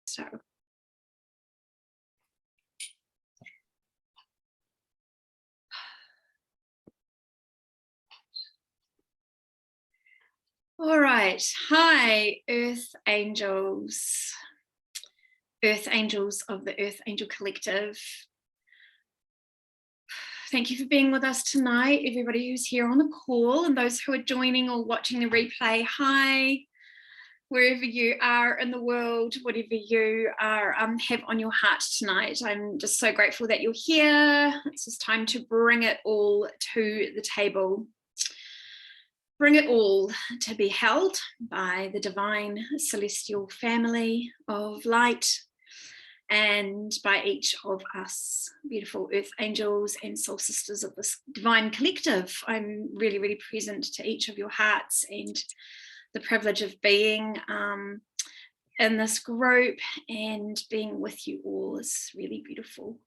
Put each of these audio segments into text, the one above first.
So. All right. Hi, Earth Angels. Earth Angels of the EarthAngel Collective. Thank you for being with us tonight, everybody who's here on the call and those who are joining or watching the replay. Hi, wherever you are in the world, whatever you are have on your heart tonight. I'm just so grateful that you're here. It's just time to bring it all to the table. Bring it all to be held by the divine celestial family of light and by each of us beautiful earth angels and soul sisters of this divine collective. I'm really, really present to each of your hearts, and the privilege of being in this group and being with you all is really beautiful.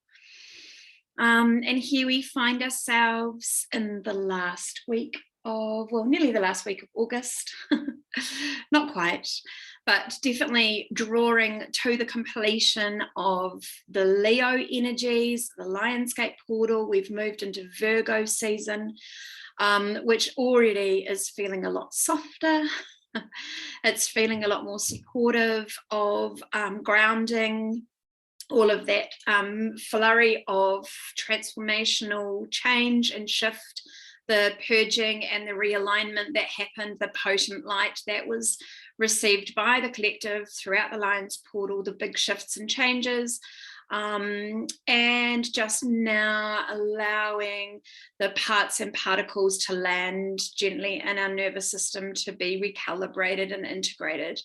And here we find ourselves in the last week of, well, nearly the last week of August. Not quite, but definitely drawing to the completion of the Leo energies, the Lionsgate portal. We've moved into Virgo season, which already is feeling a lot softer. It's feeling a lot more supportive of grounding, all of that flurry of transformational change and shift, the purging and the realignment that happened, the potent light that was received by the collective throughout the Lions portal, the big shifts and changes, and just now allowing the parts and particles to land gently in our nervous system to be recalibrated and integrated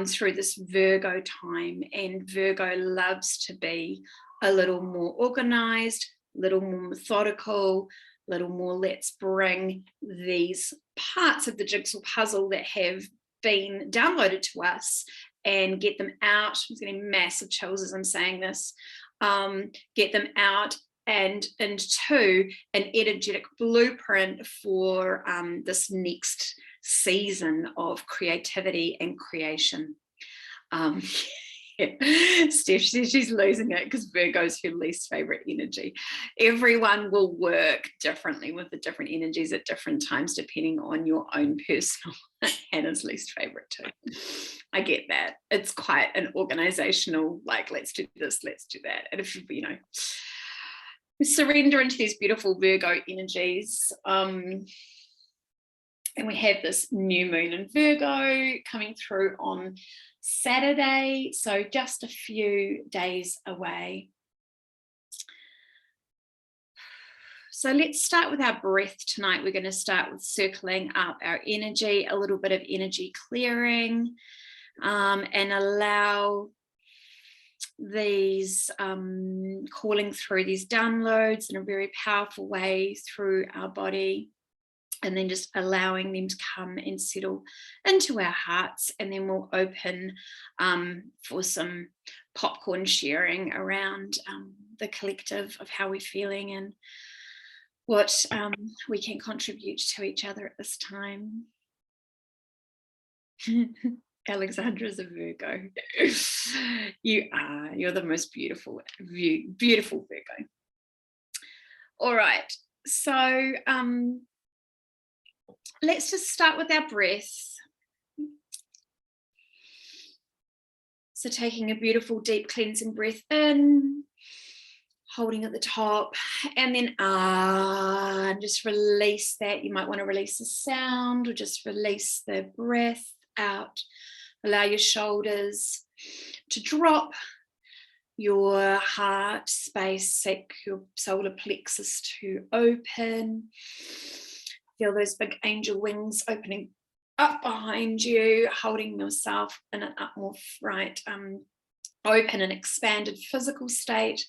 through this Virgo time. And Virgo loves to be a little more organized, a little more methodical, a little more let's bring these parts of the jigsaw puzzle that have been downloaded to us and get them out. I'm getting massive chills as I'm saying this. Get them out and into an energetic blueprint for this next season of creativity and creation. Steph says she's losing it because Virgo's her least favorite energy. Everyone will work differently with the different energies at different times depending on your own personal. Hannah's least favorite too. I get that. It's quite an organizational, like, let's do this, let's do that. And if you know, we surrender into these beautiful Virgo energies. And we have this new moon in Virgo coming through on Saturday, so just a few days away. So let's start with our breath tonight. We're going to start with circling up our energy, a little bit of energy clearing, and allow these calling through these downloads in a very powerful way through our body. And then just allowing them to come and settle into our hearts. And then we'll open for some popcorn sharing around the collective of how we're feeling and what we can contribute to each other at this time. Alexandra's a Virgo. You are. You're the most beautiful Virgo. All right. So let's just start with our breath. So taking a beautiful deep cleansing breath in, holding at the top, and then and just release that. You might want to release the sound or just release the breath out. Allow your shoulders to drop, your heart space, your solar plexus to open. Feel those big angel wings opening up behind you, holding yourself in an upright, open and expanded physical state.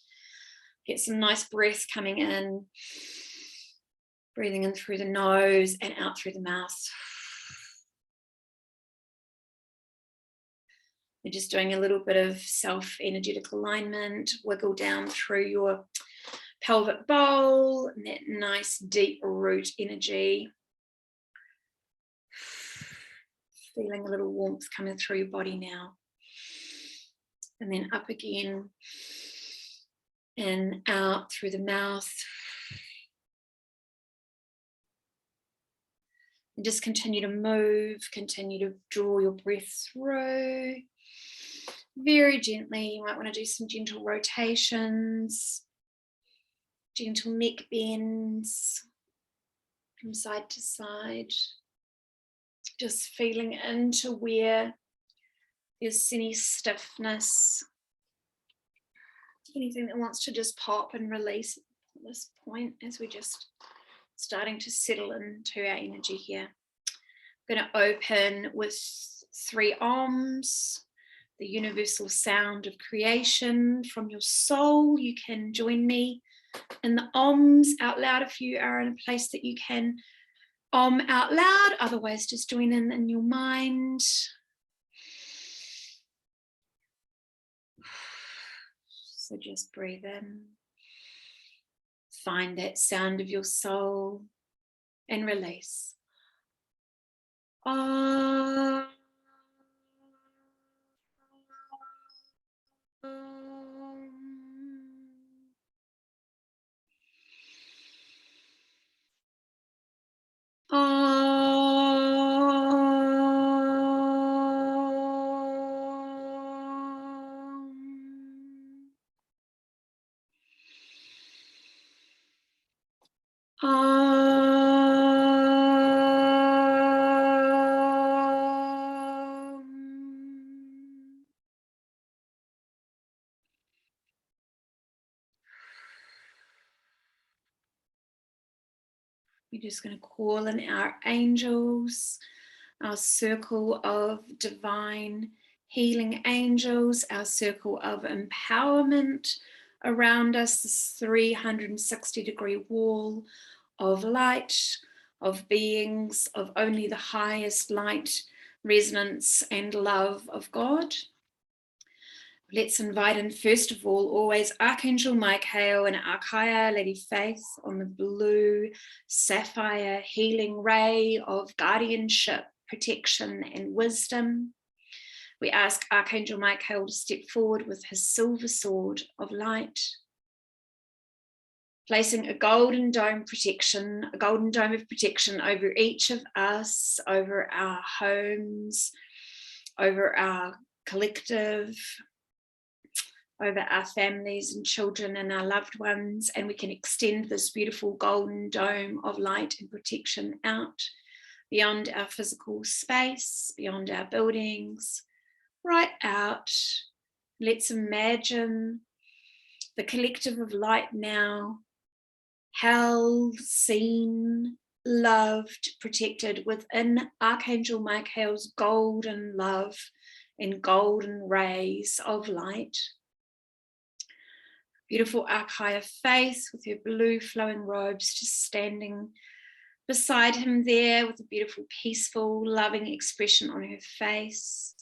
Get some nice breath coming in, breathing in through the nose and out through the mouth. You're just doing a little bit of self-energetic alignment, wiggle down through your pelvic bowl and that nice deep root energy. Feeling a little warmth coming through your body now. And then up again. In, out through the mouth. And just continue to move, continue to draw your breath through. Very gently, you might want to do some gentle rotations, gentle neck bends from side to side. Just feeling into where there's any stiffness, anything that wants to just pop and release at this point as we're just starting to settle into our energy here. I'm going to open with 3 Oms, the universal sound of creation from your soul. You can join me in the Oms out loud if you are in a place that you can Om out loud, otherwise just join in your mind. So just breathe in. Find that sound of your soul and release. Om. We're just going to call in our angels, our circle of divine healing angels, our circle of empowerment around us, this 360-degree wall of light, of beings, of only the highest light, resonance and love of God. Let's invite in, first of all, always Archangel Michael and Archaea Lady Faith on the blue sapphire healing ray of guardianship, protection and wisdom. We ask Archangel Michael to step forward with his silver sword of light, placing a golden dome protection, a golden dome of protection over each of us, over our homes, over our collective, over our families and children and our loved ones, and we can extend this beautiful golden dome of light and protection out beyond our physical space, beyond our buildings, right out. Let's imagine the collective of light now, held, seen, loved, protected within Archangel Michael's golden love and golden rays of light. Beautiful Archaea Faith with her blue flowing robes just standing beside him there with a beautiful, peaceful, loving expression on her face.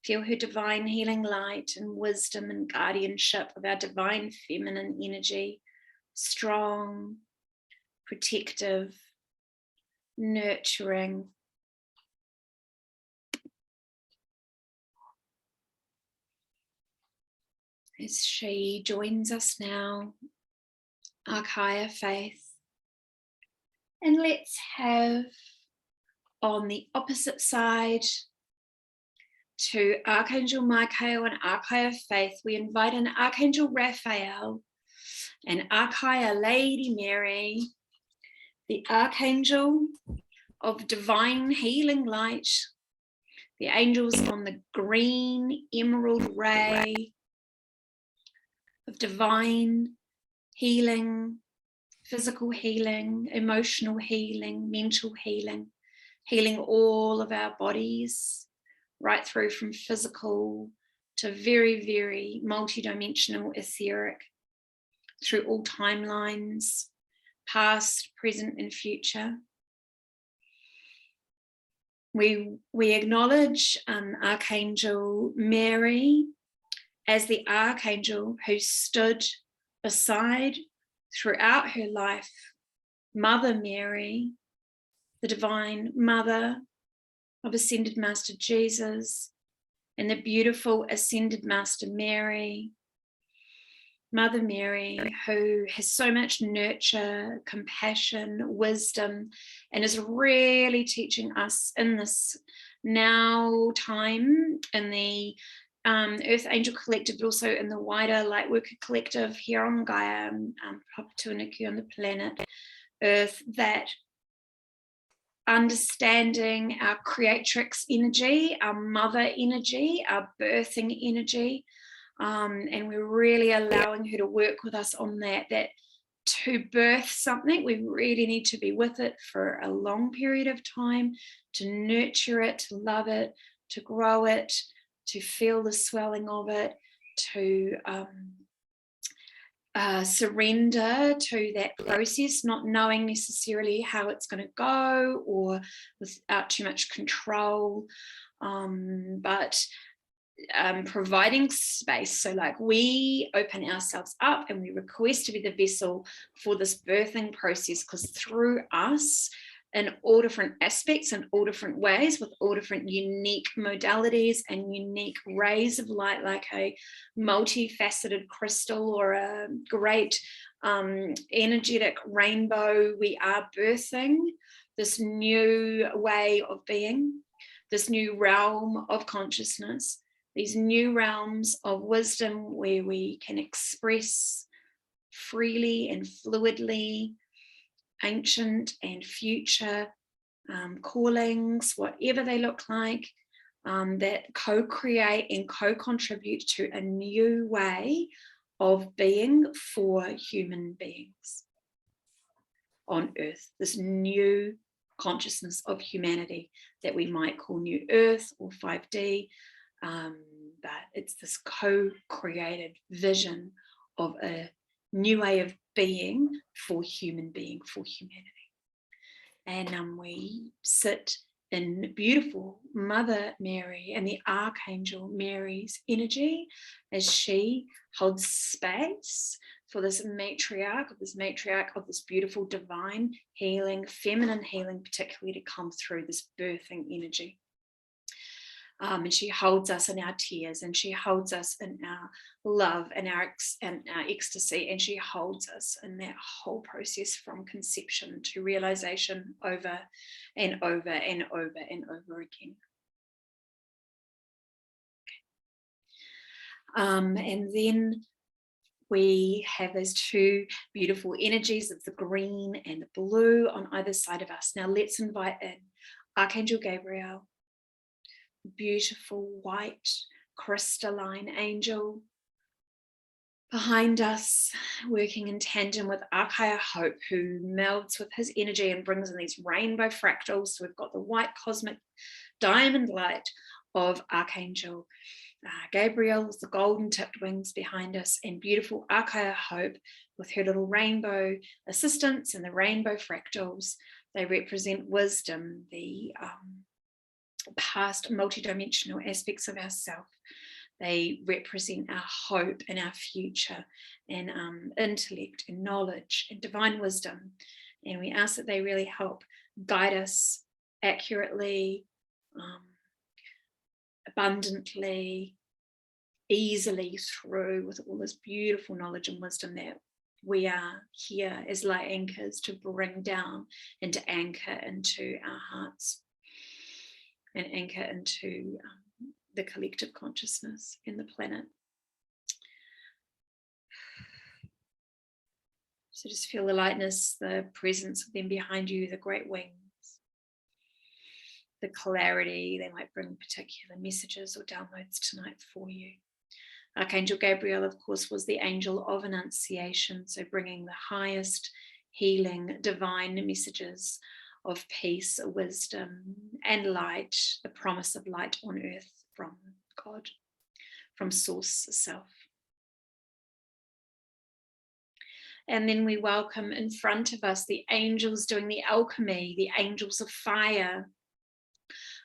Feel her divine healing light and wisdom and guardianship of our divine feminine energy, strong, protective, nurturing. As she joins us now, Archaea Faith. And let's have on the opposite side to Archangel Michael and Archaea Faith, we invite in Archangel Raphael and Archaea Lady Mary, the Archangel of divine healing light, the angels on the green emerald ray of divine healing, physical healing, emotional healing, mental healing, healing all of our bodies, right through from physical to very, very multidimensional etheric, through all timelines, past, present, and future. We acknowledge Archangel Mary as the Archangel who stood beside throughout her life, Mother Mary, the Divine Mother of Ascended Master Jesus, and the beautiful Ascended Master Mary, Mother Mary, who has so much nurture, compassion, wisdom, and is really teaching us in this now time in the EarthAngel Collective, but also in the wider Lightworker Collective here on Gaia, Papatuanuku on the planet Earth, that understanding our creatrix energy, our mother energy, our birthing energy, and we're really allowing her to work with us on that to birth something, we really need to be with it for a long period of time, to nurture it, to love it, to grow it, to feel the swelling of it, to surrender to that process, not knowing necessarily how it's going to go or without too much control, but providing space. So like we open ourselves up and we request to be the vessel for this birthing process, because through us, in all different aspects and all different ways, with all different unique modalities and unique rays of light, like a multifaceted crystal or a great energetic rainbow, we are birthing this new way of being, this new realm of consciousness, these new realms of wisdom where we can express freely and fluidly ancient and future callings, whatever they look like, that co-create and co-contribute to a new way of being for human beings on Earth, this new consciousness of humanity that we might call New Earth or 5D, but it's this co-created vision of a new way of being for human being, for humanity. And we sit in beautiful Mother Mary and the Archangel Mary's energy as she holds space for this matriarch of this beautiful divine healing, feminine healing particularly, to come through this birthing energy. And she holds us in our tears, and she holds us in our love and our ecstasy, and she holds us in that whole process from conception to realization over and over and over and over again. And then we have those two beautiful energies of the green and the blue on either side of us. Now let's invite in Archangel Gabriel, beautiful white crystalline angel behind us, working in tandem with Archaya Hope, who melds with his energy and brings in these rainbow fractals. So we've got the white cosmic diamond light of Archangel Gabriel with the golden tipped wings behind us, and beautiful Archaya Hope with her little rainbow assistants and the rainbow fractals. They represent wisdom, the past multidimensional aspects of ourself. They represent our hope and our future, and intellect and knowledge and divine wisdom. And we ask that they really help guide us accurately, abundantly, easily through with all this beautiful knowledge and wisdom that we are here as light anchors to bring down and to anchor into our hearts and anchor into the collective consciousness in the planet. So just feel the lightness, the presence of them behind you, the great wings, the clarity. They might bring particular messages or downloads tonight for you. Archangel Gabriel, of course, was the angel of Annunciation, so bringing the highest healing, divine messages of peace, wisdom, and light, the promise of light on earth from God, from Source Self. And then we welcome in front of us the angels doing the alchemy, the angels of fire.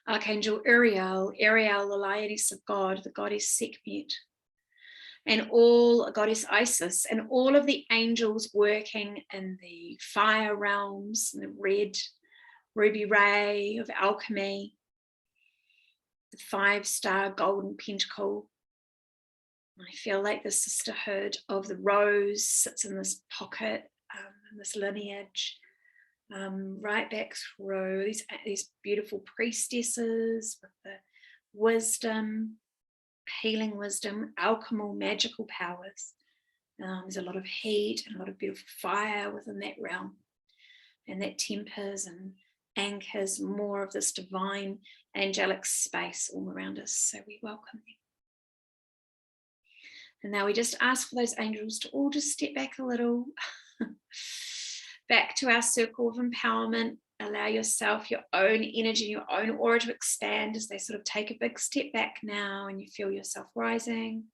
Archangel Uriel, the lioness of God, the goddess Sekhmet, and all goddess Isis, and all of the angels working in the fire realms, in the red ruby ray of alchemy, the 5-star golden pentacle. I feel like the sisterhood of the rose sits in this pocket, in this lineage, right back through these beautiful priestesses with the wisdom, healing wisdom, alchemical, magical powers. There's a lot of heat and a lot of beautiful fire within that realm, and that tempers and anchors more of this divine angelic space all around us. So we welcome them. And now we just ask for those angels to all just step back a little, back to our circle of empowerment. Allow yourself, your own energy, your own aura to expand as they sort of take a big step back now, and you feel yourself rising.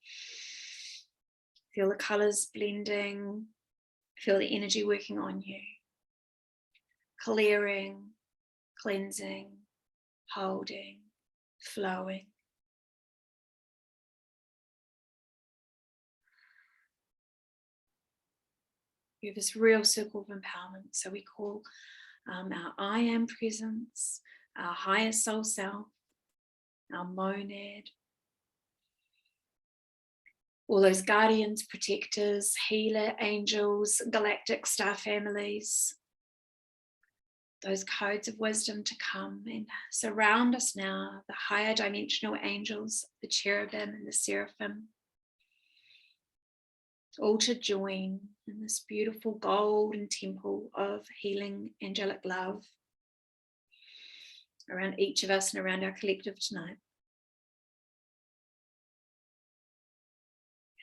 Feel the colors blending. Feel the energy working on you. Clearing, cleansing, holding, flowing. We have this real circle of empowerment. So we call our I am presence, our higher soul self, our monad, all those guardians, protectors, healer, angels, galactic star families, those codes of wisdom to come and surround us now, the higher dimensional angels, the cherubim and the seraphim, all to join in this beautiful golden temple of healing angelic love around each of us and around our collective tonight.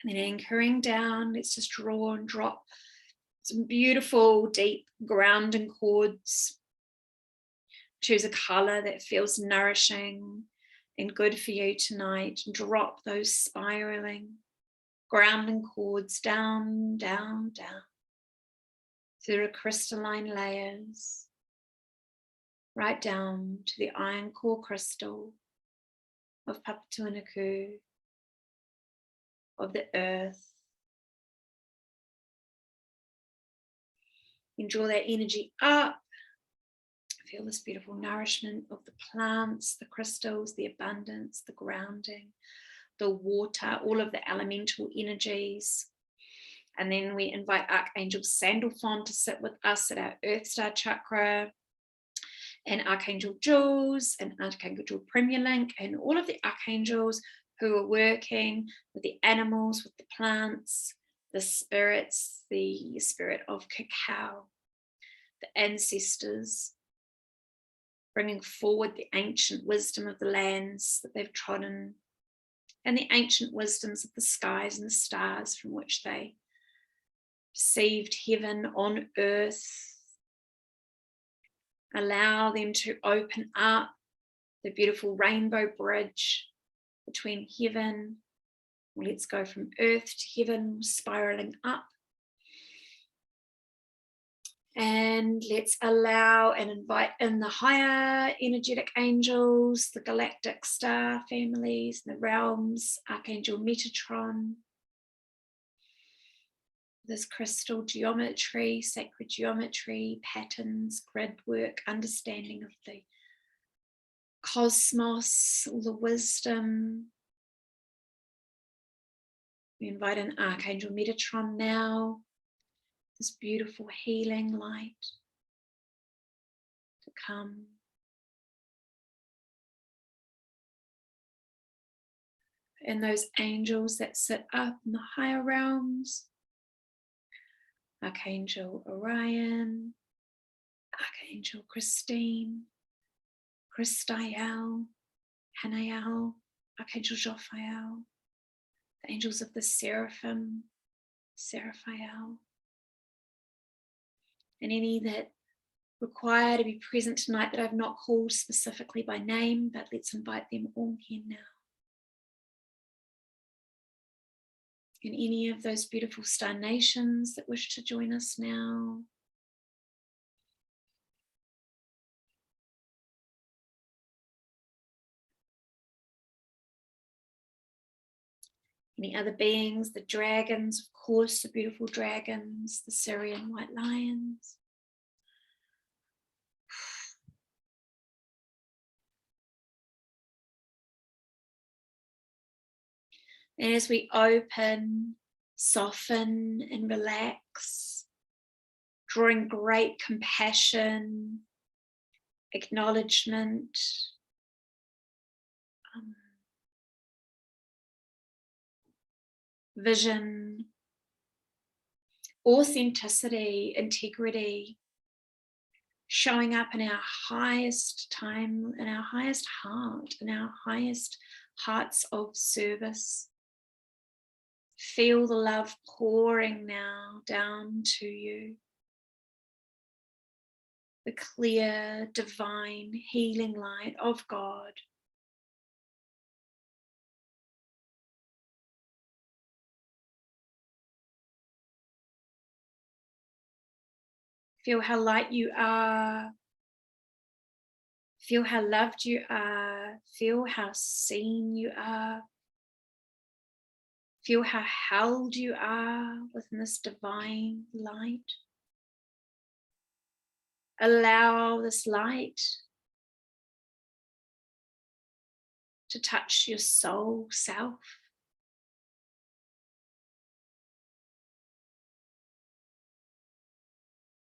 And then anchoring down, let's just draw and drop some beautiful deep grounding cords. Choose a color that feels nourishing and good for you tonight. Drop those spiraling grounding cords down, down, down through the crystalline layers, right down to the iron core crystal of Papatuanaku, of the earth. And draw that energy up. Feel this beautiful nourishment of the plants, the crystals, the abundance, the grounding, the water, all of the elemental energies. And then we invite Archangel Sandalphon to sit with us at our Earth Star chakra, and Archangel Jules and Archangel Premier Link, and all of the archangels who are working with the animals, with the plants, the spirits, the spirit of cacao, the ancestors, bringing forward the ancient wisdom of the lands that they've trodden, and the ancient wisdoms of the skies and the stars from which they received heaven on earth. Allow them to open up the beautiful rainbow bridge between heaven. Let's go from earth to heaven, spiraling up. And let's allow and invite in the higher energetic angels, the galactic star families, the realms, Archangel Metatron, this crystal geometry, sacred geometry, patterns, grid work, understanding of the cosmos, all the wisdom. We invite in Archangel Metatron now, this beautiful healing light to come. And those angels that sit up in the higher realms, Archangel Orion, Archangel Christine, Christael, Hanael, Archangel Jophiel, the angels of the seraphim, Seraphiel, and any that require to be present tonight that I've not called specifically by name, but let's invite them all here now. And any of those beautiful star nations that wish to join us now. Any other beings, the dragons, of course, the beautiful dragons, the Syrian white lions. And as we open, soften and relax, drawing great compassion, acknowledgement, vision, authenticity, integrity, showing up in our highest time, in our highest heart, in our highest hearts of service. Feel the love pouring now down to you. The clear, divine, healing light of God. Feel how light you are. Feel how loved you are. Feel how seen you are. Feel how held you are within this divine light. Allow this light to touch your soul self.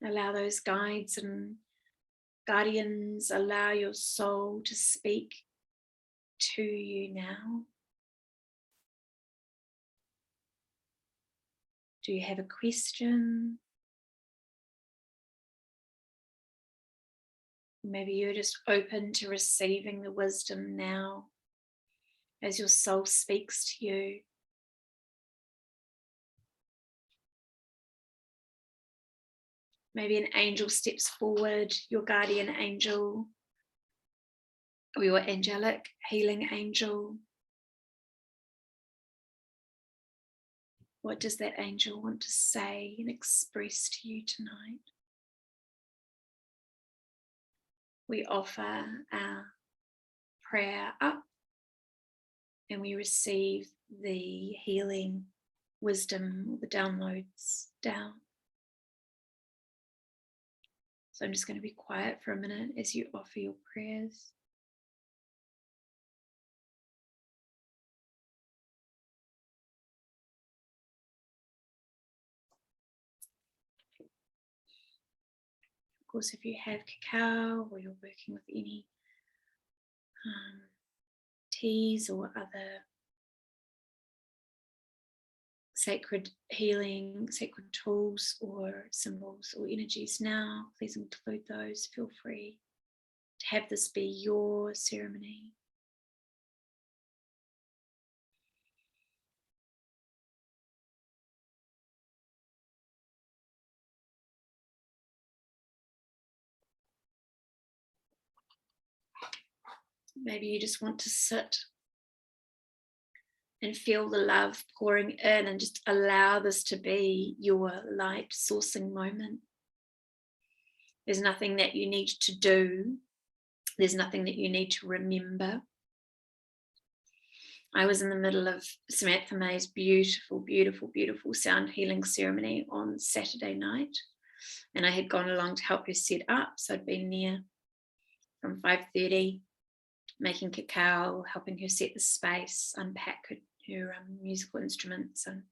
Allow those guides and guardians, allow your soul to speak to you now. Do you have a question? Maybe you're just open to receiving the wisdom now as your soul speaks to you. Maybe an angel steps forward, your guardian angel, or your angelic healing angel. What does that angel want to say and express to you tonight? We offer our prayer up and we receive the healing wisdom, the downloads down. So I'm just going to be quiet for a minute as you offer your prayers. Of course, if you have cacao or you're working with any teas or other sacred healing, sacred tools or symbols or energies now, please include those. Feel free to have this be your ceremony. Maybe you just want to sit and feel the love pouring in and just allow this to be your light sourcing moment. There's nothing that you need to do. There's nothing that you need to remember. I was in the middle of Samantha May's beautiful, beautiful, beautiful sound healing ceremony on Saturday night. And I had gone along to help her set up. So I'd been there from 5:30, making cacao, helping her set the space, unpack her musical instruments and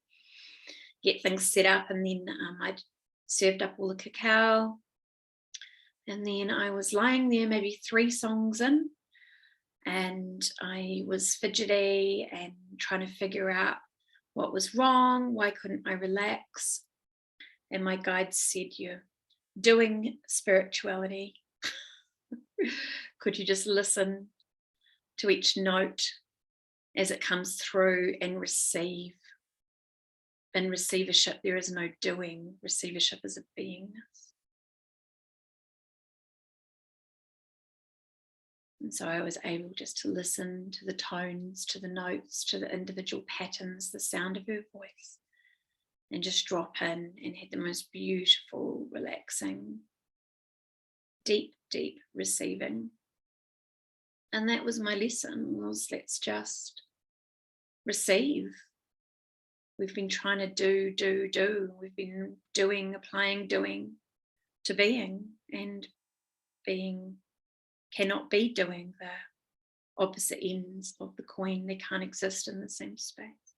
get things set up. And then I'd served up all the cacao. And then I was lying there maybe 3 songs in, and I was fidgety and trying to figure out what was wrong, why couldn't I relax? And my guide said, "You're doing spirituality. Could you just listen to each note as it comes through and receive?" In receivership, there is no doing. Receivership is a beingness. And so I was able just to listen to the tones, to the notes, to the individual patterns, the sound of her voice, and just drop in and had the most beautiful, relaxing, deep, deep receiving. And that was my lesson, was let's just receive. We've been trying to do. We've been doing, applying doing to being, and being cannot be doing. The opposite ends of the coin, they can't exist in the same space.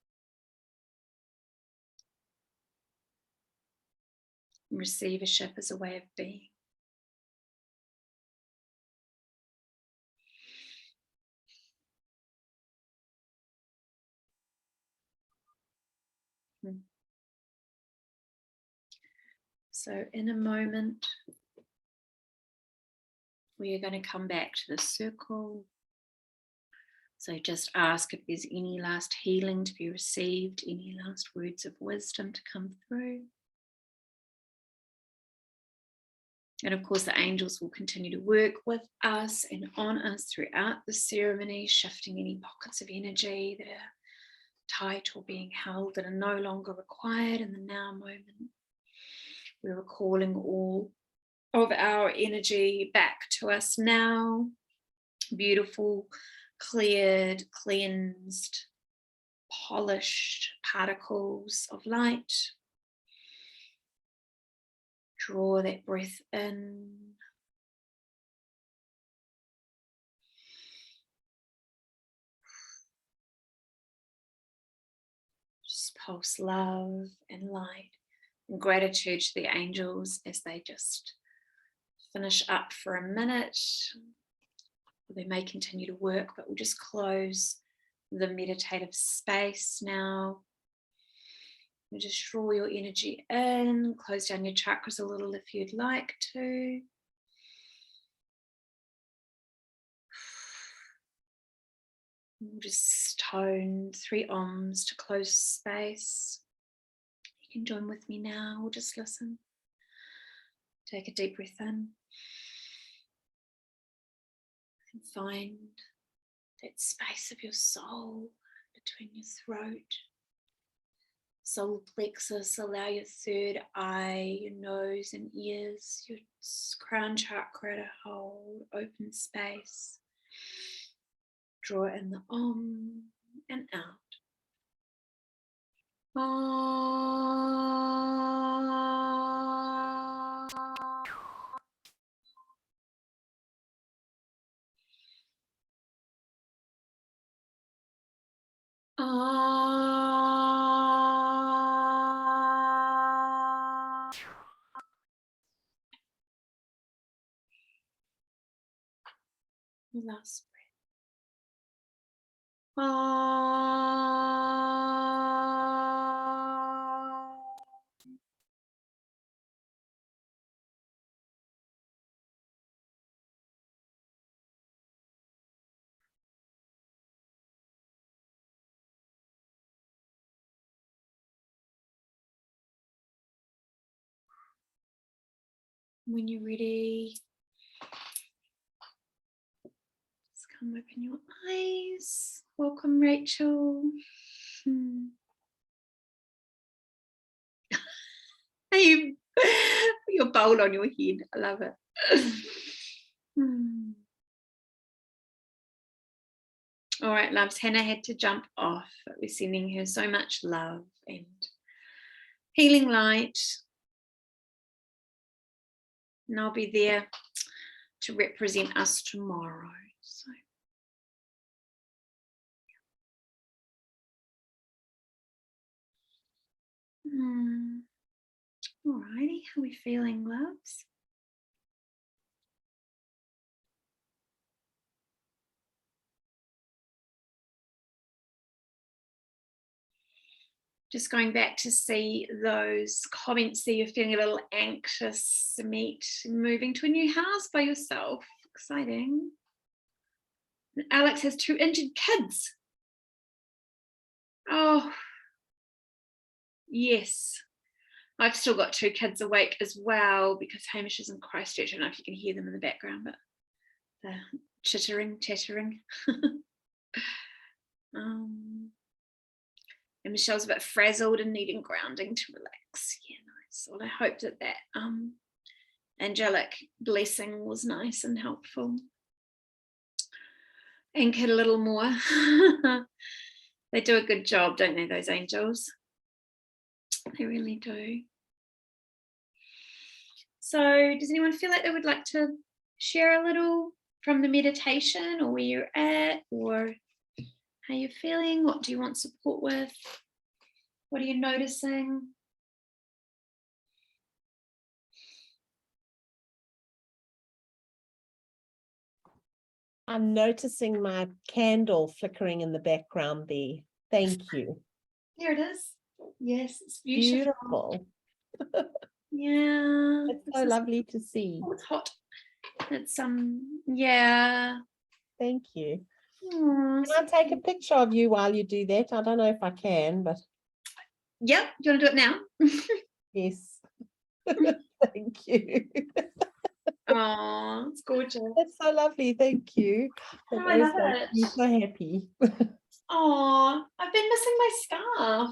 Receivership is a way of being. So in a moment, we are going to come back to the circle. So just ask if there's any last healing to be received, any last words of wisdom to come through. And of course, the angels will continue to work with us and on us throughout the ceremony, shifting any pockets of energy that are tight or being held that are no longer required in the now moment. We're recalling all of our energy back to us now. Beautiful, cleared, cleansed, polished particles of light. Draw that breath in. Just pulse love and light and gratitude to the angels as they just finish up for a minute. They may continue to work, but we'll just close the meditative space now. You just draw your energy in, close down your chakras a little if you'd like to. We'll just tone 3 ohms to close space. You can join with me now. We'll just listen. Take a deep breath in. And find that space of your soul between your throat, solar plexus. Allow your third eye, your nose and ears, your crown chakra to hold open space. Draw in the Om and out. Last breath. When you're ready, just come open your eyes. Welcome, Rachel. You put your bowl on your head. I love it. All right, loves. Hannah had to jump off, but we're sending her so much love and healing light. And I'll be there to represent us tomorrow. So. Alrighty, how are we feeling, loves? Just going back to see those comments there, you're feeling a little anxious to meet, moving to a new house by yourself. Exciting. And Alex has 2 injured kids. Oh, yes. I've still got 2 kids awake as well because Hamish is in Christchurch. I don't know if you can hear them in the background, but they're chattering. And Michelle's a bit frazzled and needing grounding to relax. Yeah, nice. Well, I hope that angelic blessing was nice and helpful. Anchored a little more. They do a good job, don't they, those angels? They really do. So does anyone feel like they would like to share a little from the meditation, or where you're at, or how you're feeling? What do you want support with? What are you noticing? I'm noticing my candle flickering in the background there. Thank you. There it is. Yes, it's beautiful. Yeah. It's so lovely to see. Oh, it's hot. It's yeah. Thank you. Aww, Can I take a picture of you while you do that? I don't know if I can, but yep. Do you want to do it now? yes. Thank you. Oh, it's gorgeous. That's so lovely. Thank you. Oh, I love it. You're so happy. Oh, I've been missing my scarf.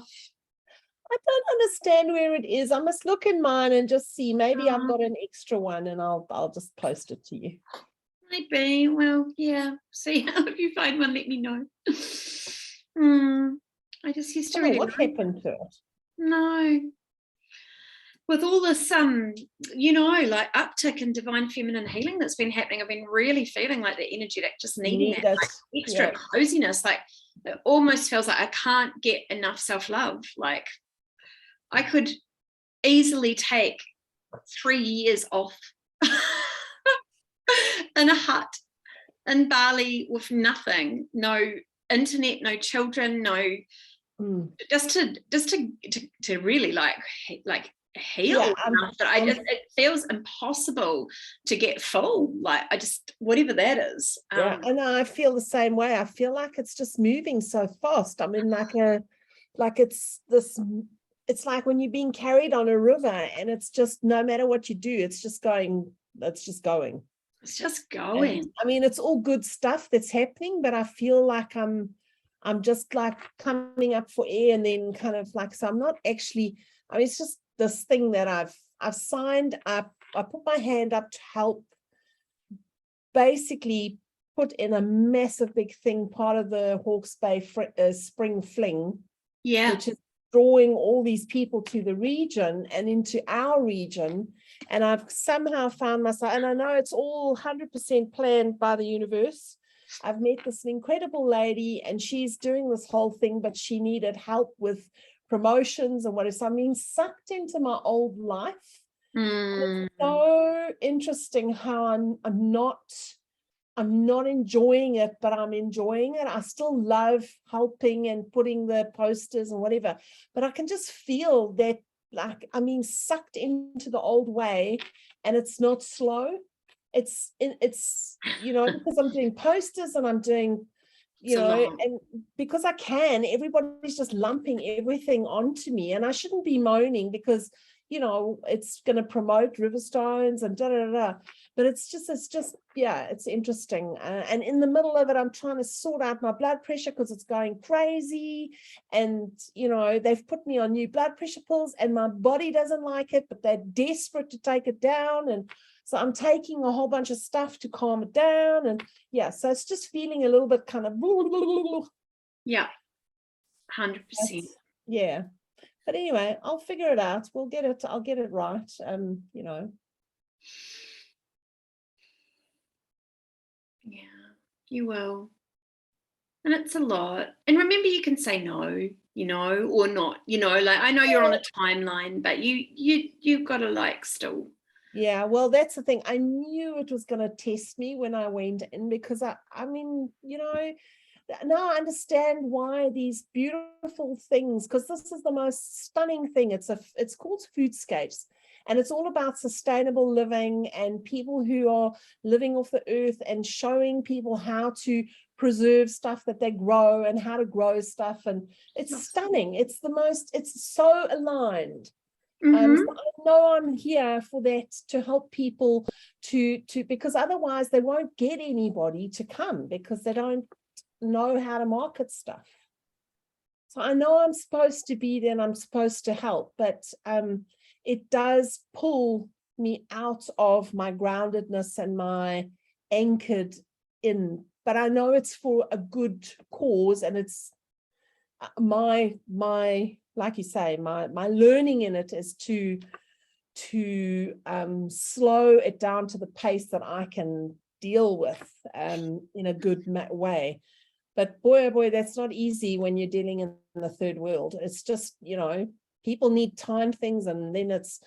I don't understand where it is. I must look in mine and just see. Maybe I've got an extra one, and I'll just post it to you. Maybe. Well, yeah. See, if you find one, let me know. I just used to really. What happened to it? No. With all this, like uptick in divine feminine healing that's been happening, I've been really feeling like the energetic, just needing that like, extra coziness. Like it almost feels like I can't get enough self-love. Like I could easily take 3 years off in a hut in Bali with nothing, no internet, no children, no, just to really like heal enough that it feels impossible to get full. Like I just, whatever that is. And I feel the same way. I feel like it's just moving so fast. I mean, it's like when you're being carried on a river, and it's just, no matter what you do, it's just going. It's just going. And, I mean, it's all good stuff that's happening, but I feel like I'm just like coming up for air, and then kind of like, so I'm not actually, I mean, it's just this thing that I've signed up. I put my hand up to help basically put in a massive big thing, part of the Hawke's Bay Spring Fling, which is drawing all these people to the region and into our region. And I've somehow found myself, and I know it's all 100% planned by the universe. I've met this incredible lady, and she's doing this whole thing, but she needed help with promotions and whatever. So I'm being sucked into my old life. It's so interesting how I'm not enjoying it, but I'm enjoying it. I still love helping and putting the posters and whatever, but I can just feel that, like, I mean, sucked into the old way, and it's not slow. It's because I'm doing posters and I'm doing, and because I can, everybody's just lumping everything onto me, and I shouldn't be moaning because, it's going to promote Riverstones and but it's interesting. And in the middle of it, I'm trying to sort out my blood pressure because it's going crazy. And, they've put me on new blood pressure pills, and my body doesn't like it, but they're desperate to take it down. And so I'm taking a whole bunch of stuff to calm it down. And so it's just feeling a little bit kind of. Yeah, 100%. Yeah. But anyway, I'll figure it out. I'll get it right. Yeah, you will. And it's a lot. And remember, you can say no, or not, like I know you're on a timeline, but you've got to like still. Yeah, well, that's the thing. I knew it was going to test me when I went in, because I mean, now I understand why these beautiful things, because this is the most stunning thing. It's called Foodscapes, and it's all about sustainable living and people who are living off the earth and showing people how to preserve stuff that they grow and how to grow stuff. And it's stunning. It's so aligned. So I know I'm here for that, to help people to because otherwise they won't get anybody to come, because they don't know how to market stuff. So I know I'm supposed to be there and I'm supposed to help, but it does pull me out of my groundedness and my anchored in. But I know it's for a good cause, and it's my like you say, my learning in it is to slow it down to the pace that I can deal with in a good way. But boy, oh boy, that's not easy when you're dealing in the third world. It's just, people need time things, and then it's,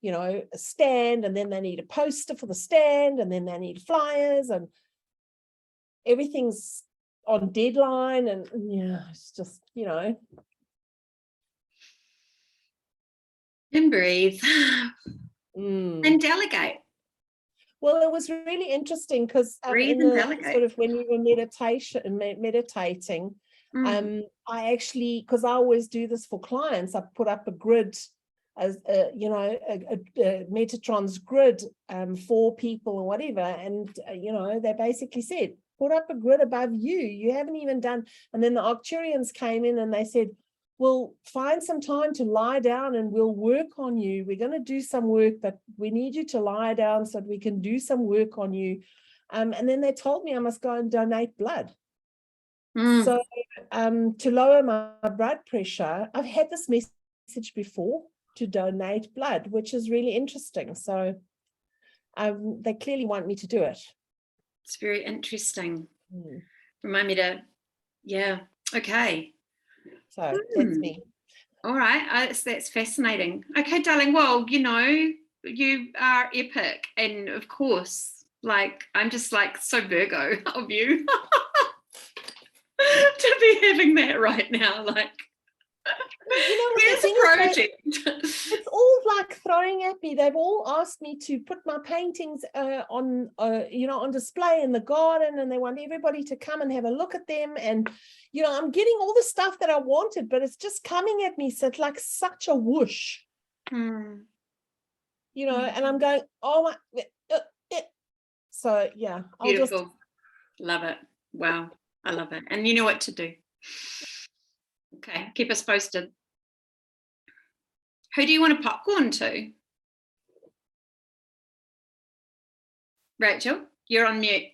a stand, and then they need a poster for the stand, and then they need flyers, and everything's on deadline, and yeah, it's just, And breathe. Mm. And delegate. Well, it was really interesting because Breathe in and the delegate. sort of when we were meditating, I actually, because I always do this for clients, I put up a grid, as a Metatron's grid for people or whatever, and they basically said, put up a grid above you. You haven't even done. And then the Arcturians came in and they said, well, find some time to lie down and we'll work on you. We're going to do some work, but we need you to lie down so that we can do some work on you. And then they told me I must go and donate blood. So to lower my blood pressure, I've had this message before to donate blood, which is really interesting. So they clearly want me to do it. It's very interesting. Remind me to, okay. So that's me. All right, that's fascinating. Okay, darling, well, you are epic. And of course, like, I'm just like so Virgo of you to be having that right now. Like, here's a project. It's all like throwing at me. They've all asked me to put my paintings on display in the garden, and they want everybody to come and have a look at them. And I'm getting all the stuff that I wanted, but it's just coming at me. So it's like such a whoosh, and I'm going, oh my. So yeah, Beautiful. Love it. Wow, I love it. And you know what to do. Okay, keep us posted. Who do you want to popcorn to? Rachel, you're on mute.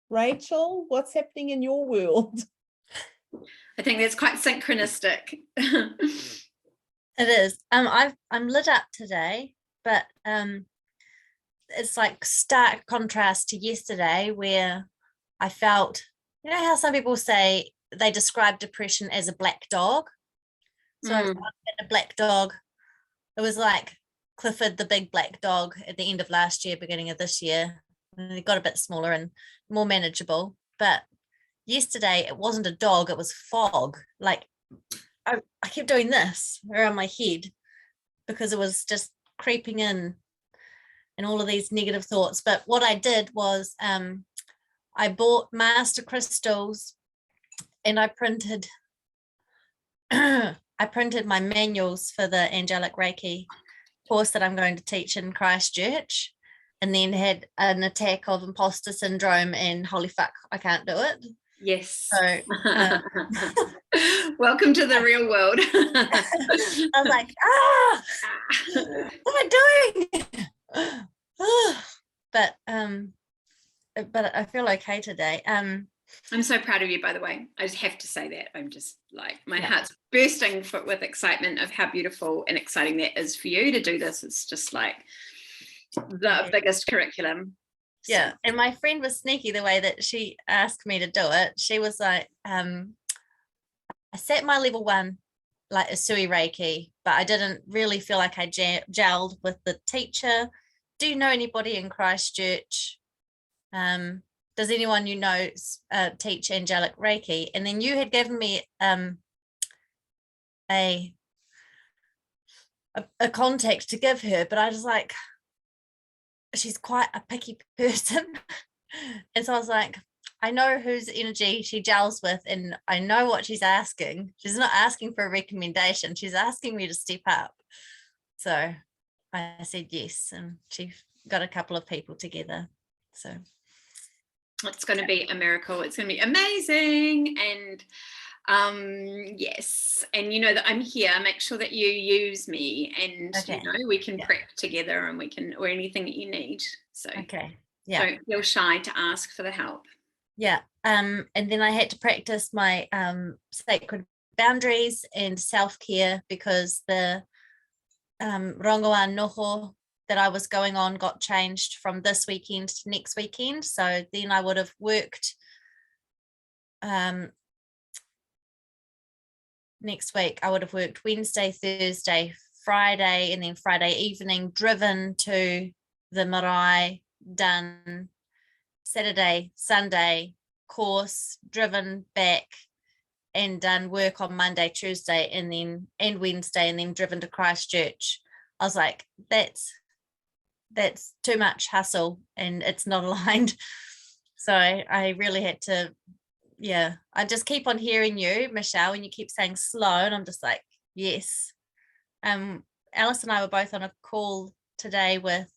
Rachel, what's happening in your world? I think that's quite synchronistic. It is. I'm lit up today, but it's like stark contrast to yesterday, where I felt, how some people say they describe depression as a black dog. So I felt a black dog. It was like Clifford, the big black dog, at the end of last year, beginning of this year. And it got a bit smaller and more manageable. But yesterday, it wasn't a dog, it was fog. Like I kept doing this around my head because it was just creeping in and all of these negative thoughts. But what I did was I bought master crystals and I printed my manuals for the Angelic Reiki course that I'm going to teach in Christchurch, and then had an attack of imposter syndrome and holy fuck, I can't do it. Yes. So welcome to the real world. I was like, what am I doing? But I feel okay today. I'm so proud of you, by the way. I just have to say that. I'm just like, my heart's bursting with excitement of how beautiful and exciting that is for you to do this. It's just like the biggest curriculum. Yeah. So. And my friend was sneaky the way that she asked me to do it. She was like, I set my level 1 like a Sui Reiki, but I didn't really feel like I gelled with the teacher. Do you know anybody in Christchurch? Does anyone you know teach Angelic Reiki? And then you had given me a contact to give her, but I was like, she's quite a picky person. And so I was like, I know whose energy she gels with, and I know what she's asking. She's not asking for a recommendation. She's asking me to step up. So I said yes, and she got a couple of people together. So it's going to be a miracle. It's going to be amazing. And yes, and you know that I'm here. Make sure that you use me, and we can prep together, and we can, or anything that you need. So don't feel shy to ask for the help. And then I had to practice my sacred boundaries and self-care, because the rongoa noho that I was going on got changed from this weekend to next weekend. So then I would have worked next week. I would have worked Wednesday, Thursday, Friday, and then Friday evening driven to the marae, done Saturday, Sunday course, driven back and done work on Monday, Tuesday, and Wednesday, and then driven to Christchurch. I was like, that's too much hustle and it's not aligned. So I really had to, I just keep on hearing you, Michelle, and you keep saying slow, and I'm just like, yes. Alice and I were both on a call today with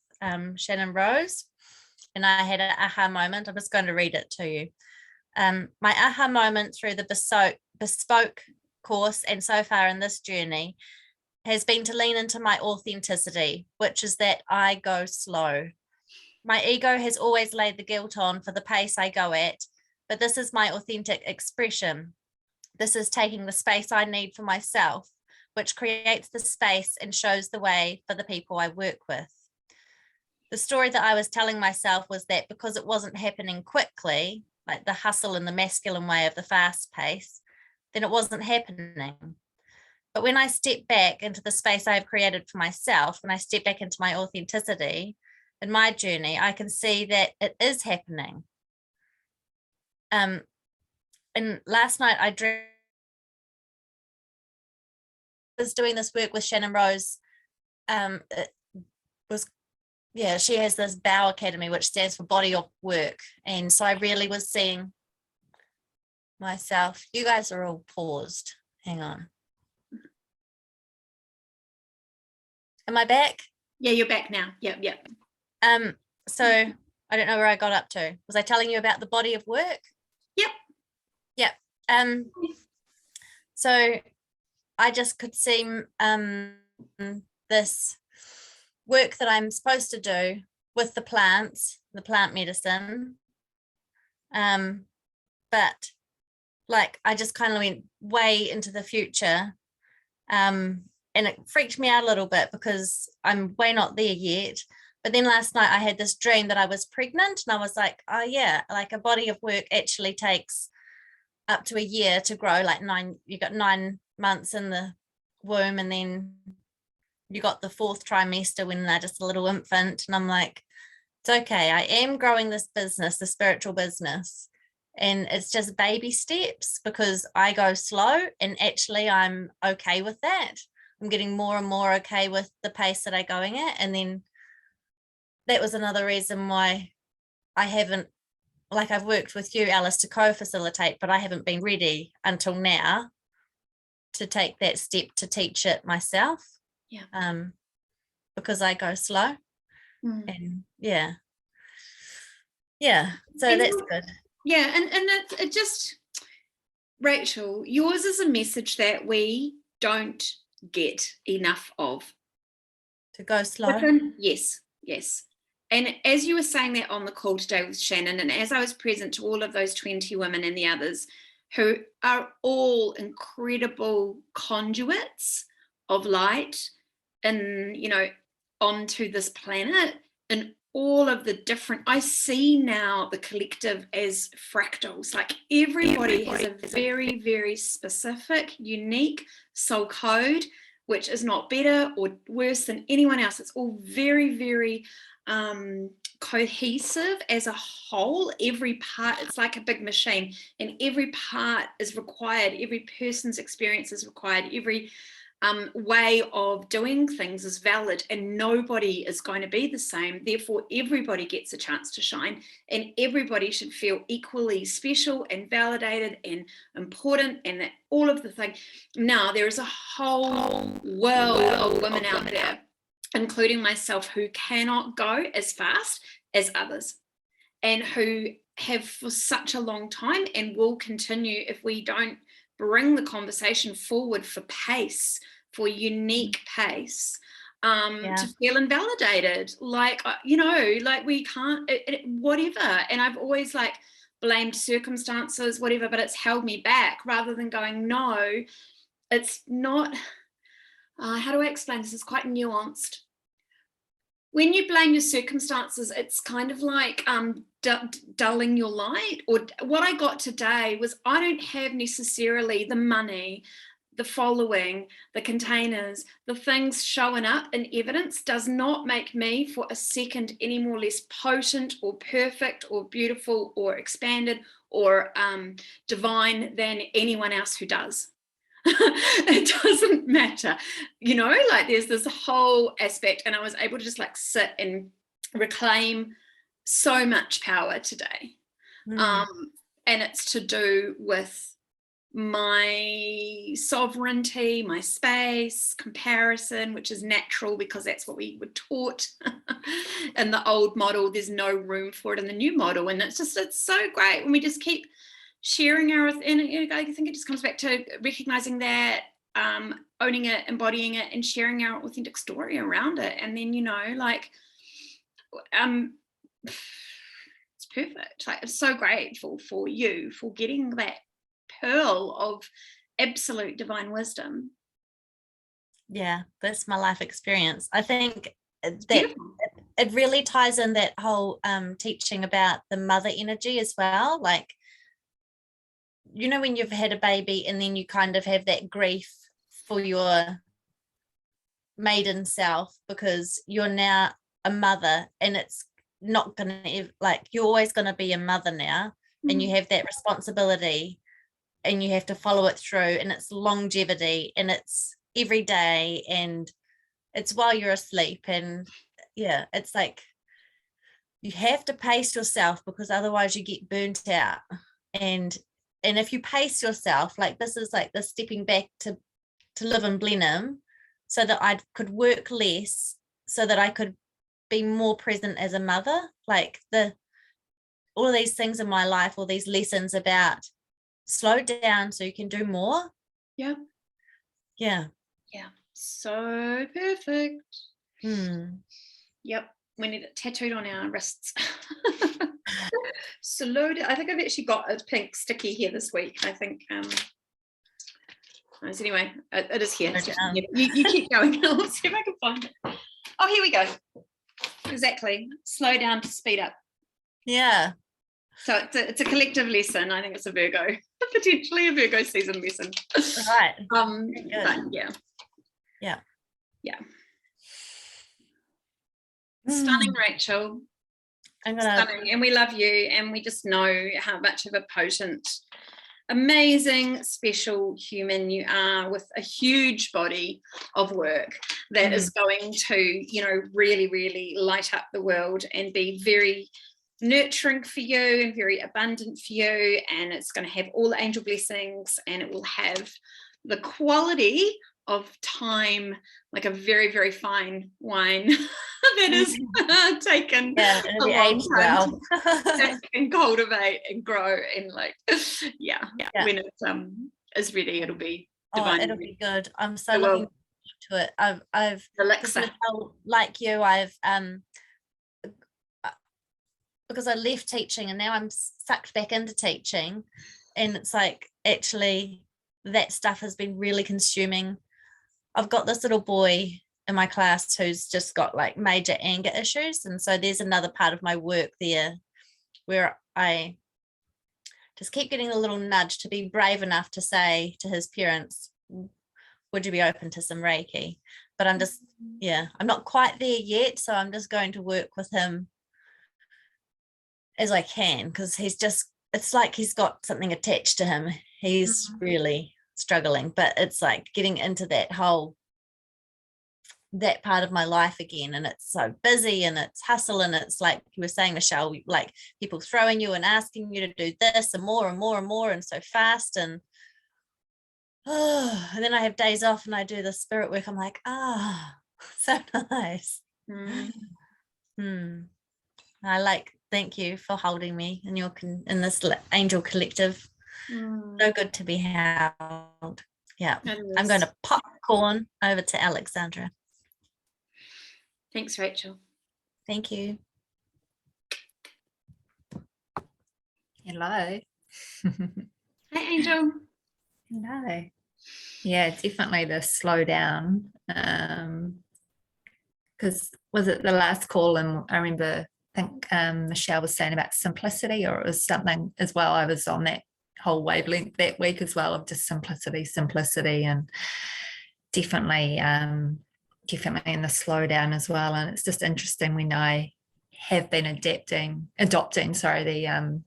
Shannon Rose, and I had an aha moment. I'm just going to read it to you. My aha moment through the bespoke course and so far in this journey has been to lean into my authenticity, which is that I go slow. My ego has always laid the guilt on for the pace I go at, but this is my authentic expression. This is taking the space I need for myself, which creates the space and shows the way for the people I work with. The story that I was telling myself was that because it wasn't happening quickly, like the hustle and the masculine way of the fast pace, then it wasn't happening. But when I step back into the space I have created for myself, when I step back into my authenticity in my journey, I can see that it is happening. And last night I was doing this work with Shannon Rose. It was, she has this BOW Academy, which stands for Body of Work. And so I really was seeing myself. You guys are all paused. Hang on. Am I back? Yeah, you're back now. Yep. So I don't know where I got up to. Was I telling you about the body of work? Yep. So I just could see this work that I'm supposed to do with the plants, the plant medicine. But like I just kind of went way into the future. And it freaked me out a little bit because I'm way not there yet. But then last night I had this dream that I was pregnant, and I was like, oh yeah, like a body of work actually takes up to a year to grow, like you got 9 months in the womb, and then you got the 4th trimester when they're just a little infant. And I'm like, it's okay, I am growing this business, the spiritual business, and it's just baby steps because I go slow, and actually I'm okay with that. I'm getting more and more okay with the pace that I'm going at. And then that was another reason why I haven't, like I've worked with you, Alice, to co-facilitate, but I haven't been ready until now to take that step to teach it myself. Because I go slow. And so and that's good. And it just, Rachel, yours is a message that we don't get enough of. To go slow. Yes. And as you were saying that on the call today with Shannon, and as I was present to all of those 20 women and the others who are all incredible conduits of light and, onto this planet, and all of the different, I see now the collective as fractals. Like everybody has a very, very specific, unique soul code, which is not better or worse than anyone else. It's all very, very cohesive as a whole. Every part, it's like a big machine, and every part is required. Every person's experience is required. Every way of doing things is valid, and nobody is going to be the same. Therefore, everybody gets a chance to shine, and everybody should feel equally special and validated and important, and that all of the things. Now, there is a whole world of women out there, including myself, who cannot go as fast as others, and who have for such a long time and will continue if we don't bring the conversation forward for pace, for unique pace, to feel invalidated, like we can't, whatever. And I've always blamed circumstances, whatever, but it's held me back, rather than going, no, it's not. How do I explain this? It's quite nuanced. When you blame your circumstances, it's kind of like dulling your light. Or what I got today was, I don't have necessarily the money, the following, the containers, the things showing up in evidence does not make me for a second any more less potent or perfect or beautiful or expanded or divine than anyone else who does. It doesn't matter, you know, like there's this whole aspect, and I was able to just like sit and reclaim so much power today. And it's to do with my sovereignty, my space, comparison, which is natural because that's what we were taught in the old model. There's no room for it in the new model, and it's so great when we just keep sharing our, and I think it just comes back to recognizing that, owning it, embodying it, and sharing our authentic story around it. And then, you know, like it's perfect. Like, I'm so grateful for you for getting that pearl of absolute divine wisdom. Yeah, that's my life experience. I think that it really ties in that whole teaching about the mother energy as well. Like, you know, when you've had a baby and then you kind of have that grief for your maiden self because you're now a mother, and it's not going to, like, you're always going to be a mother now, and you have that responsibility and you have to follow it through, and it's longevity, and it's every day, and it's while you're asleep, and yeah, it's like you have to pace yourself because otherwise you get burnt out. And if you pace yourself, like, this is like the stepping back to live in Blenheim so that I could work less, so that I could be more present as a mother. Like, all of these things in my life, all these lessons about slow down so you can do more. Yeah. So perfect. Yep, we need it tattooed on our wrists. Slow down. I think I've actually got a pink sticky here this week. I think anyway, it is here. So you keep going. I'll see if I can find it. Oh, here we go. Exactly. Slow down to speed up. Yeah. So it's a collective lesson. I think it's a Virgo, potentially a Virgo season lesson. Right. But yeah. Stunning, Rachel. Stunning, and we love you, and we just know how much of a potent, amazing, special human you are, with a huge body of work that is going to, you know, really, really light up the world and be very nurturing for you and very abundant for you, and it's going to have all the angel blessings, and it will have the quality of time, like a very, very fine wine that is taken a long time to and cultivate and grow, and like when it is ready, it'll be divine. It'll be good. I'm so looking forward to it. I've Alexa, like you, I've because I left teaching and now I'm sucked back into teaching, and it's like, actually that stuff has been really consuming. I've got this little boy in my class who's just got like major anger issues, and so there's another part of my work there where I just keep getting a little nudge to be brave enough to say to his parents, would you be open to some Reiki? But I'm just, I'm not quite there yet, so I'm just going to work with him as I can, because it's like he's got something attached to him. He's really struggling, but it's like getting into that part of my life again, and it's so busy and it's hustle, and it's like you were saying, Michelle, like people throwing you and asking you to do this and more and more and more, and so fast, and and then I have days off and I do the spirit work. I'm like, so nice. I thank you for holding me in this angel collective. So good to be held. Yeah, I'm going to popcorn over to Alexandra. Thanks, Rachel. Thank you. Hello. Hey, Angel. Hello. Yeah, definitely the slow down. Because was it the last call? And I remember, I think Michelle was saying about simplicity, or it was something as well. I was on that whole wavelength that week as well, of just simplicity, and definitely in the slowdown as well. And it's just interesting when I have been adopting the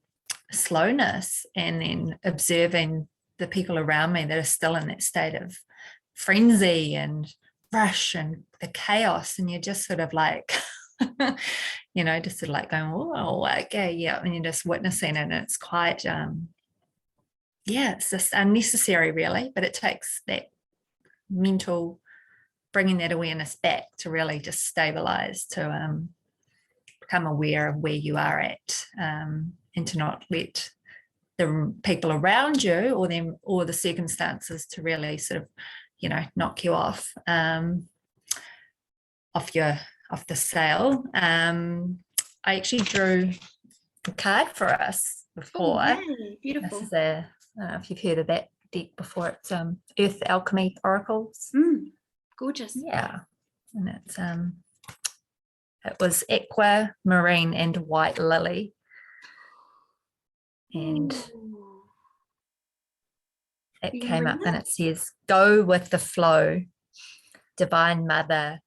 slowness, and then observing the people around me that are still in that state of frenzy and rush and the chaos, and you're just sort of like just sort of like going, oh, okay, yeah, and you're just witnessing it, and it's quite it's just unnecessary really, but it takes that mental, bringing that awareness back to really just stabilize, to become aware of where you are at, and to not let the people around you or them or the circumstances to really sort of knock you off the sail. I actually drew a card for us before. Oh, yay, beautiful. This is I don't know if you've heard of that deck before. It's Earth Alchemy Oracles. Gorgeous. Yeah, and it's it was Aqua, Marine, and White Lily. And it came up and it says, go with the flow, Divine Mother,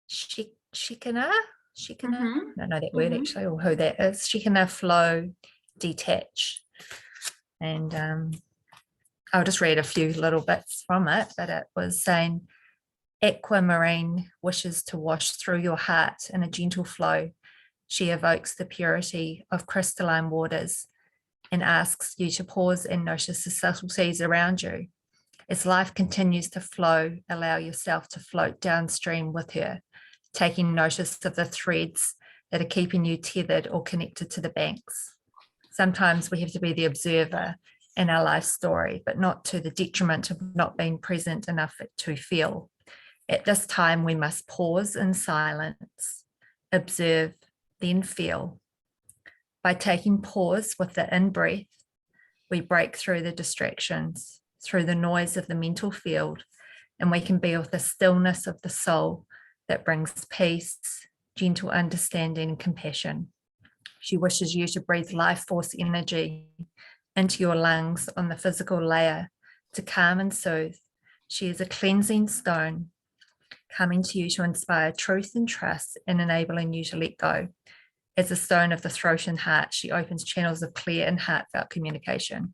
Shekinah? I don't know that word actually, or who that is. Shekinah, flow, detach. And I'll just read a few little bits from it, but it was saying, Aquamarine wishes to wash through your heart in a gentle flow. She evokes the purity of crystalline waters and asks you to pause and notice the subtleties around you. As life continues to flow, allow yourself to float downstream with her, taking notice of the threads that are keeping you tethered or connected to the banks. Sometimes we have to be the observer in our life story, but not to the detriment of not being present enough to feel. At this time, we must pause in silence, observe, then feel. By taking pause with the in-breath, we break through the distractions, through the noise of the mental field, and we can be with the stillness of the soul that brings peace, gentle understanding, and compassion. She wishes you to breathe life force energy into your lungs on the physical layer to calm and soothe. She is a cleansing stone, coming to you to inspire truth and trust and enabling you to let go. As a stone of the throat and heart, she opens channels of clear and heartfelt communication.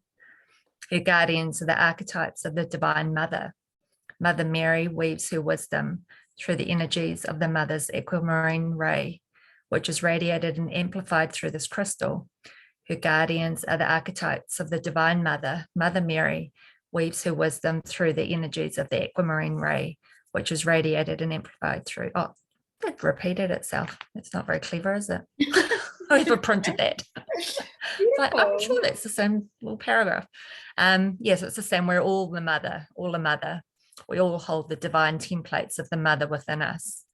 Her guardians are the archetypes of the Divine Mother. Mother Mary weaves her wisdom through the energies of the Mother's aquamarine ray, which is radiated and amplified through this crystal. Her guardians are the archetypes of the Divine Mother. Mother Mary weaves her wisdom through the energies of the aquamarine ray, which is radiated and amplified through. Oh, it repeated itself. It's not very clever, is it? I never printed that. But I'm sure that's the same little paragraph. Yes, it's the same. We're all the mother, We all hold the divine templates of the mother within us.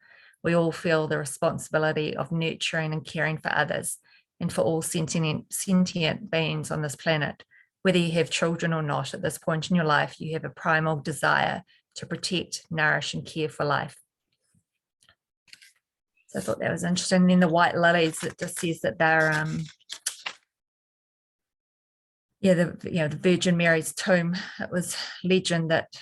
We all feel the responsibility of nurturing and caring for others and for all sentient beings on this planet. Whether you have children or not, at this point in your life, you have a primal desire to protect, nourish, and care for life. So I thought that was interesting. And then the white lilies, it just says that they're the Virgin Mary's tomb. It was legend that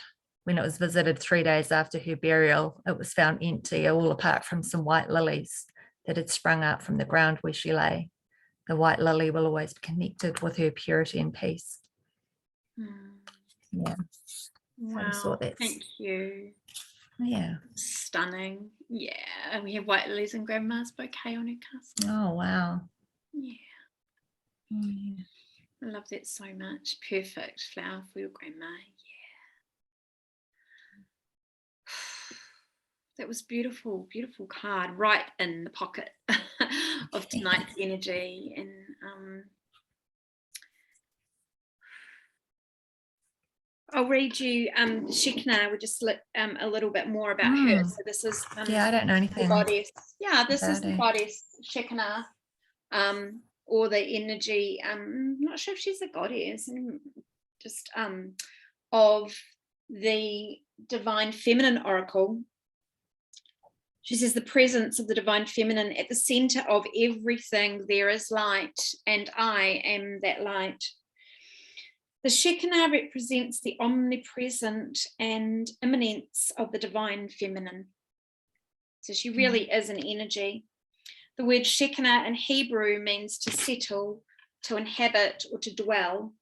when it was visited 3 days after her burial, it was found empty, all apart from some white lilies that had sprung up from the ground where she lay. The white lily will always be connected with her purity and peace. Yeah. Wow, thank you. Yeah. Stunning. Yeah, and we have white lilies and grandma's bouquet on her casket. Oh, wow. Yeah. I love that so much. Perfect flower for your grandma. That was beautiful, beautiful card, right in the pocket of tonight's energy. And I'll read you Shekinah. We just a little bit more about her. So this is I don't know anything. The goddess. Yeah, this is the goddess Shekinah, or the energy. I'm not sure if she's a goddess, just of the divine feminine oracle. She says the presence of the divine feminine at the center of everything. There is light, and I am that light. The Shekinah represents the omnipresent and immanence of the divine feminine. So she really is an energy. The word Shekinah in Hebrew means to settle, to inhabit, or to dwell.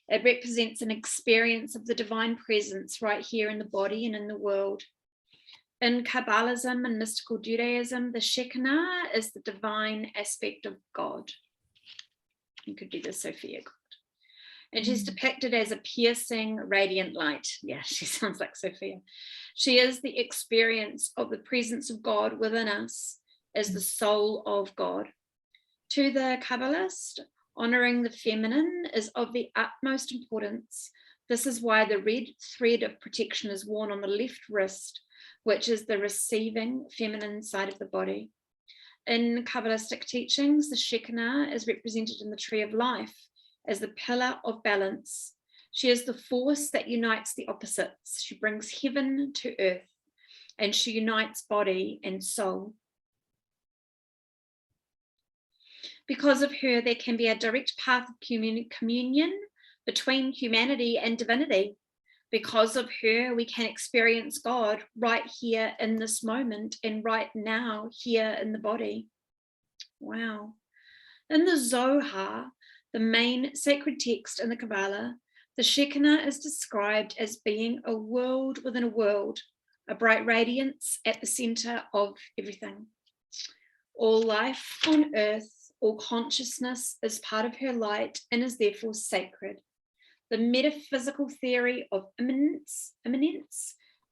It represents an experience of the divine presence right here in the body and in the world. In Kabbalism and mystical Judaism, the Shekinah is the divine aspect of God. You could do the Sophia God. And she's depicted as a piercing, radiant light. Yeah, she sounds like Sophia. She is the experience of the presence of God within us as the soul of God. To the Kabbalist, honoring the feminine is of the utmost importance. This is why the red thread of protection is worn on the left wrist, which is the receiving feminine side of the body. In Kabbalistic teachings, the Shekinah is represented in the tree of life as the pillar of balance. She is the force that unites the opposites. She brings heaven to earth, and she unites body and soul. Because of her, there can be a direct path of communion between humanity and divinity. Because of her, we can experience God right here in this moment and right now here in the body. Wow. In the Zohar, the main sacred text in the Kabbalah, the Shekinah is described as being a world within a world, a bright radiance at the center of everything. All life on earth, all consciousness is part of her light and is therefore sacred. The metaphysical theory of immanence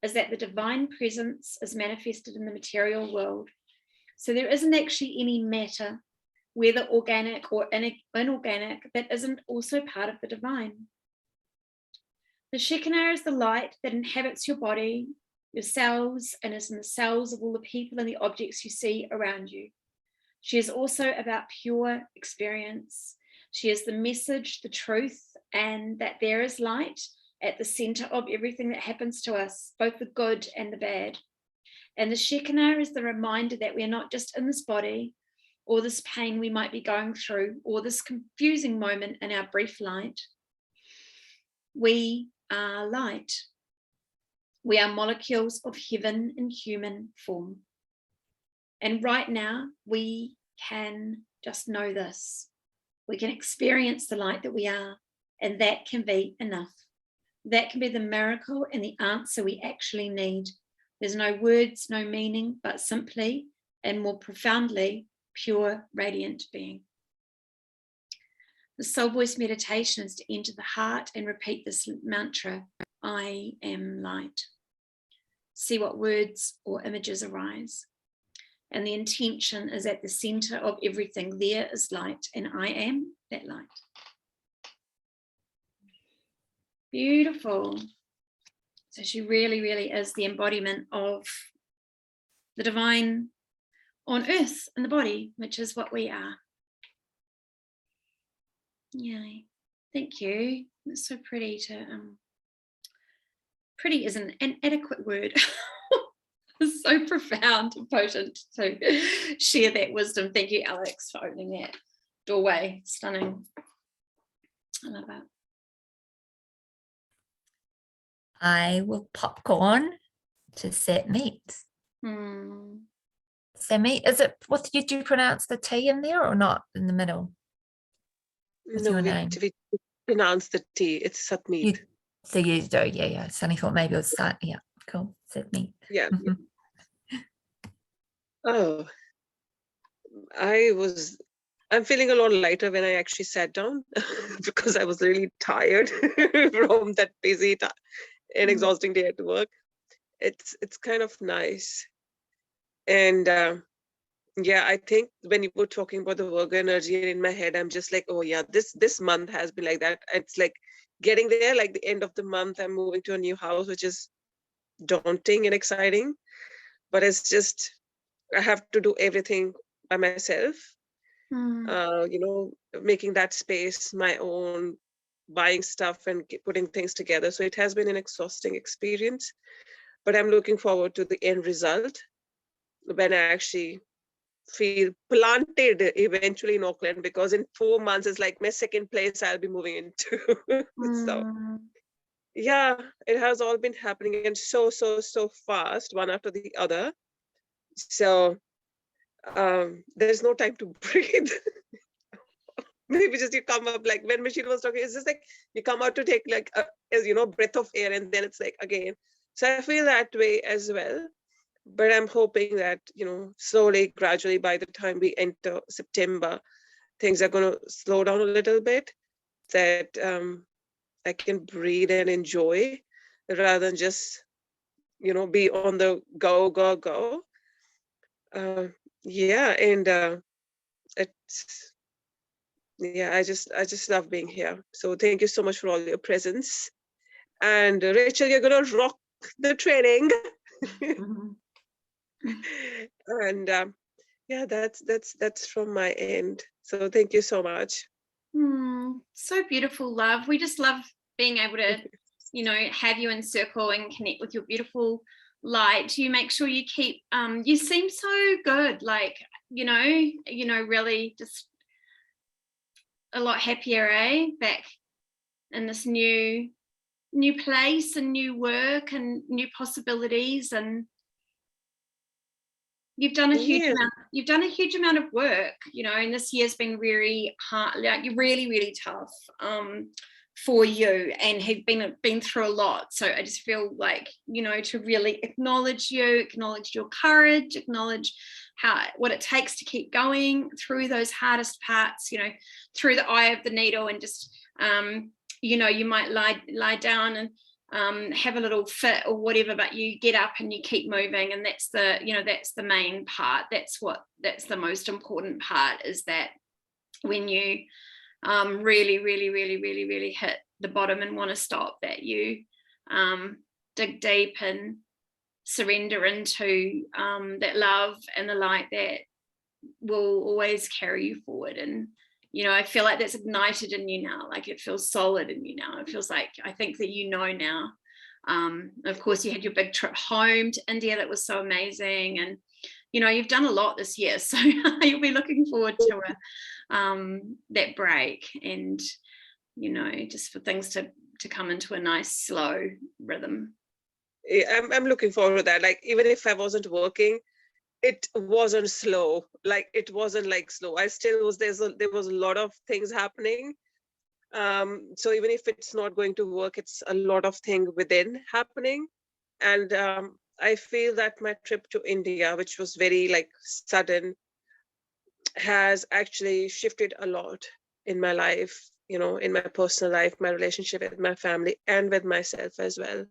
is that the divine presence is manifested in the material world. So there isn't actually any matter, whether organic or inorganic, that isn't also part of the divine. The Shekinah is the light that inhabits your body, your cells, and is in the cells of all the people and the objects you see around you. She is also about pure experience. She is the message, the truth, and that there is light at the center of everything that happens to us, both the good and the bad. And the Shekinah is the reminder that we are not just in this body, or this pain we might be going through, or this confusing moment in our brief light. We are light. We are molecules of heaven in human form. And right now, we can just know this. We can experience the light that we are, and that can be enough. That can be the miracle and the answer we actually need. There's no words, no meaning, but simply and more profoundly, pure, radiant being. The soul voice meditation is to enter the heart and repeat this mantra, I am light. See what words or images arise. And the intention is at the center of everything. There is light, and I am that light. Beautiful. So she really, really is the embodiment of the divine on earth in the body, which is what we are. Yay. Thank you. It's so pretty to, pretty is an inadequate word. It's so profound and potent to share that wisdom. Thank you, Alex, for opening that doorway. Stunning. I love it. I will popcorn to set meat. Set meat. Is it what do you pronounce the T in there or not in the middle? What's No, your name? we pronounce the T. It's Satmeet. So you do, yeah. Sunny thought maybe it was Sat. Yeah, cool. Set meat. Yeah. Oh, I'm feeling a lot lighter when I actually sat down because I was really tired from that busy and exhausting day at work. It's kind of nice. And yeah, I think when you were talking about the Virgo energy in my head, I'm just like, oh yeah, this month has been like that. It's like getting there, like the end of the month, I'm moving to a new house, which is daunting and exciting, but it's just, I have to do everything by myself. Making that space my own, buying stuff and putting things together. So it has been an exhausting experience, but I'm looking forward to the end result when I actually feel planted eventually in Auckland, because in 4 months is like my second place I'll be moving into. So yeah, it has all been happening and so fast, one after the other. So there's no time to breathe. Maybe just you come up, like when Machine was talking, it's just like you come out to take like a breath of air, and then it's like again. So I feel that way as well. But I'm hoping that, slowly, gradually, by the time we enter September, things are going to slow down a little bit, that I can breathe and enjoy rather than just, be on the go. Yeah. And I just love being here. So thank you so much for all your presence. And Rachel, you're going to rock the training. And yeah, that's from my end. So thank you so much. So beautiful, love. We just love being able to, have you in circle and connect with your beautiful light. You make sure you keep, you seem so good, like, really just a lot happier, back in this new place and new work and new possibilities. And you've done a huge amount. You've done a huge amount of work, and this year's been very hard, like really, really tough for you, and have been through a lot. So I just feel like, to really acknowledge your courage, acknowledge what it takes to keep going through those hardest parts, through the eye of the needle, and just you might lie down and have a little fit or whatever, but you get up and you keep moving, and that's the main part. That's the most important part, is that when you really, really, really, really, really hit the bottom and want to stop, that you dig deep and surrender into that love and the light that will always carry you forward. And I feel like that's ignited in you now. Like, it feels solid in you now. It feels like, I think that now. Of course, you had your big trip home to India. That was so amazing. And, you've done a lot this year. So you'll be looking forward to that break, and, just for things to come into a nice slow rhythm. I'm looking forward to that. Like, even if I wasn't working, it wasn't slow. Like, it wasn't like slow. I still was, there was a lot of things happening. So even if it's not going to work, it's a lot of things within happening. And I feel that my trip to India, which was very like sudden, has actually shifted a lot in my life, in my personal life, my relationship with my family, and with myself as well.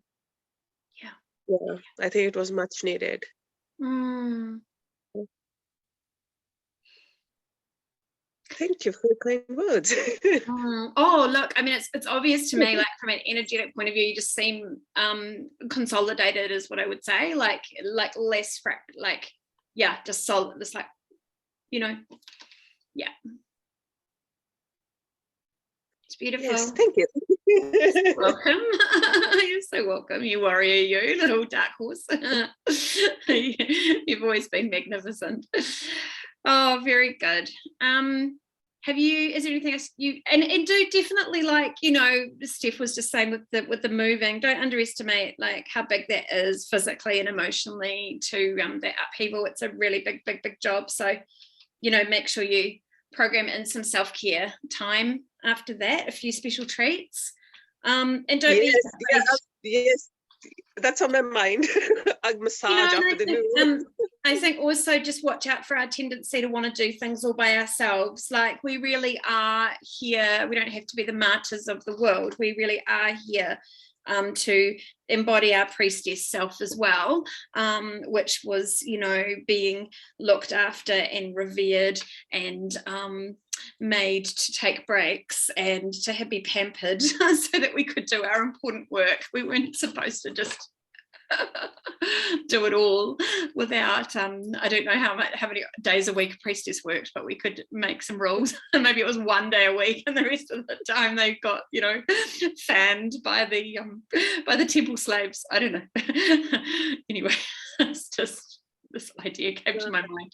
Yeah, I think it was much needed. Thank you for the kind words. Oh, look, I mean, it's obvious to me, like, from an energetic point of view, you just seem consolidated, is what I would say. Like less just solid. It's like, yeah. It's beautiful. Yes, thank you. Welcome. You're so welcome, you warrior, you little dark horse. You've always been magnificent. Oh, very good. Is there anything else you and do definitely, like, Steph was just saying with the moving, don't underestimate like how big that is physically and emotionally to that upheaval. It's a really big job. So, make sure you program in some self-care time after that, a few special treats. And don't be yes, that's on my mind. A massage after the move. I think also just watch out for our tendency to want to do things all by ourselves. Like, we really are here. We don't have to be the martyrs of the world. We really are here to embody our priestess self as well, which was, being looked after and revered and made to take breaks and to be pampered so that we could do our important work. We weren't supposed to just do it all without I don't know how many days a week a priestess worked, but we could make some rules. Maybe it was 1 day a week, and the rest of the time they got fanned by the temple slaves. I don't know. Anyway, it's just this idea came to my mind.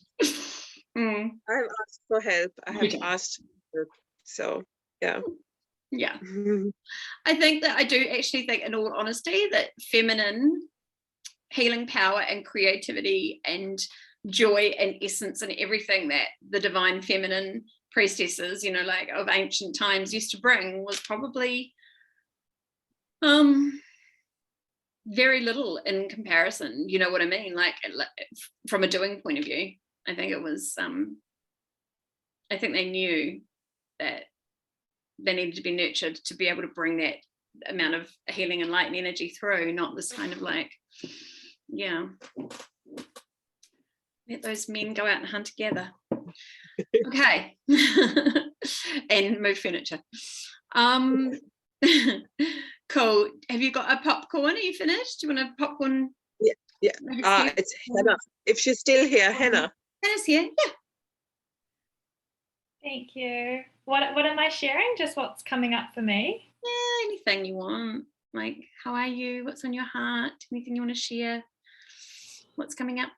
Mm. I have asked for help. I have asked for help. So yeah. Yeah. I think that I do actually think, in all honesty, that feminine healing power and creativity and joy and essence and everything that the divine feminine priestesses, you know, like of ancient times used to bring was probably very little in comparison, you know what I mean? Like from a doing point of view, I think it was, I think they knew that they needed to be nurtured to be able to bring that amount of healing and light and energy through, not this kind of like, yeah, let those men go out and hunt together. Okay. And move furniture. Cool. Have you got a popcorn? Are you finished? Do you want a popcorn? Yeah. It's Hannah. If she's still here, Hannah. Hannah's here. Yeah. Thank you. What am I sharing? Just what's coming up for me? Yeah, anything you want. Like, how are you? What's on your heart? Anything you want to share? What's coming up?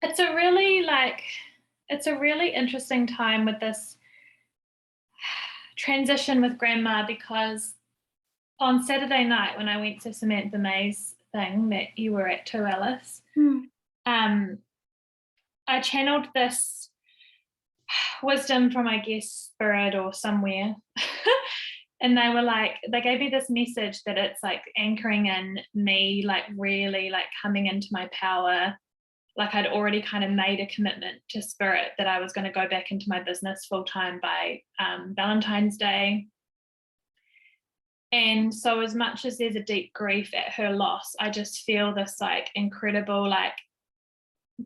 It's a really interesting time with this transition with Grandma, because on Saturday night when I went to Samantha May's thing that you were at too, Alice, I channeled this wisdom from, I guess, spirit or somewhere. And they were like, they gave me this message that it's like anchoring in me, like really like coming into my power. Like I'd already kind of made a commitment to spirit that I was going to go back into my business full time by Valentine's Day. And so as much as there's a deep grief at her loss, I just feel this like incredible like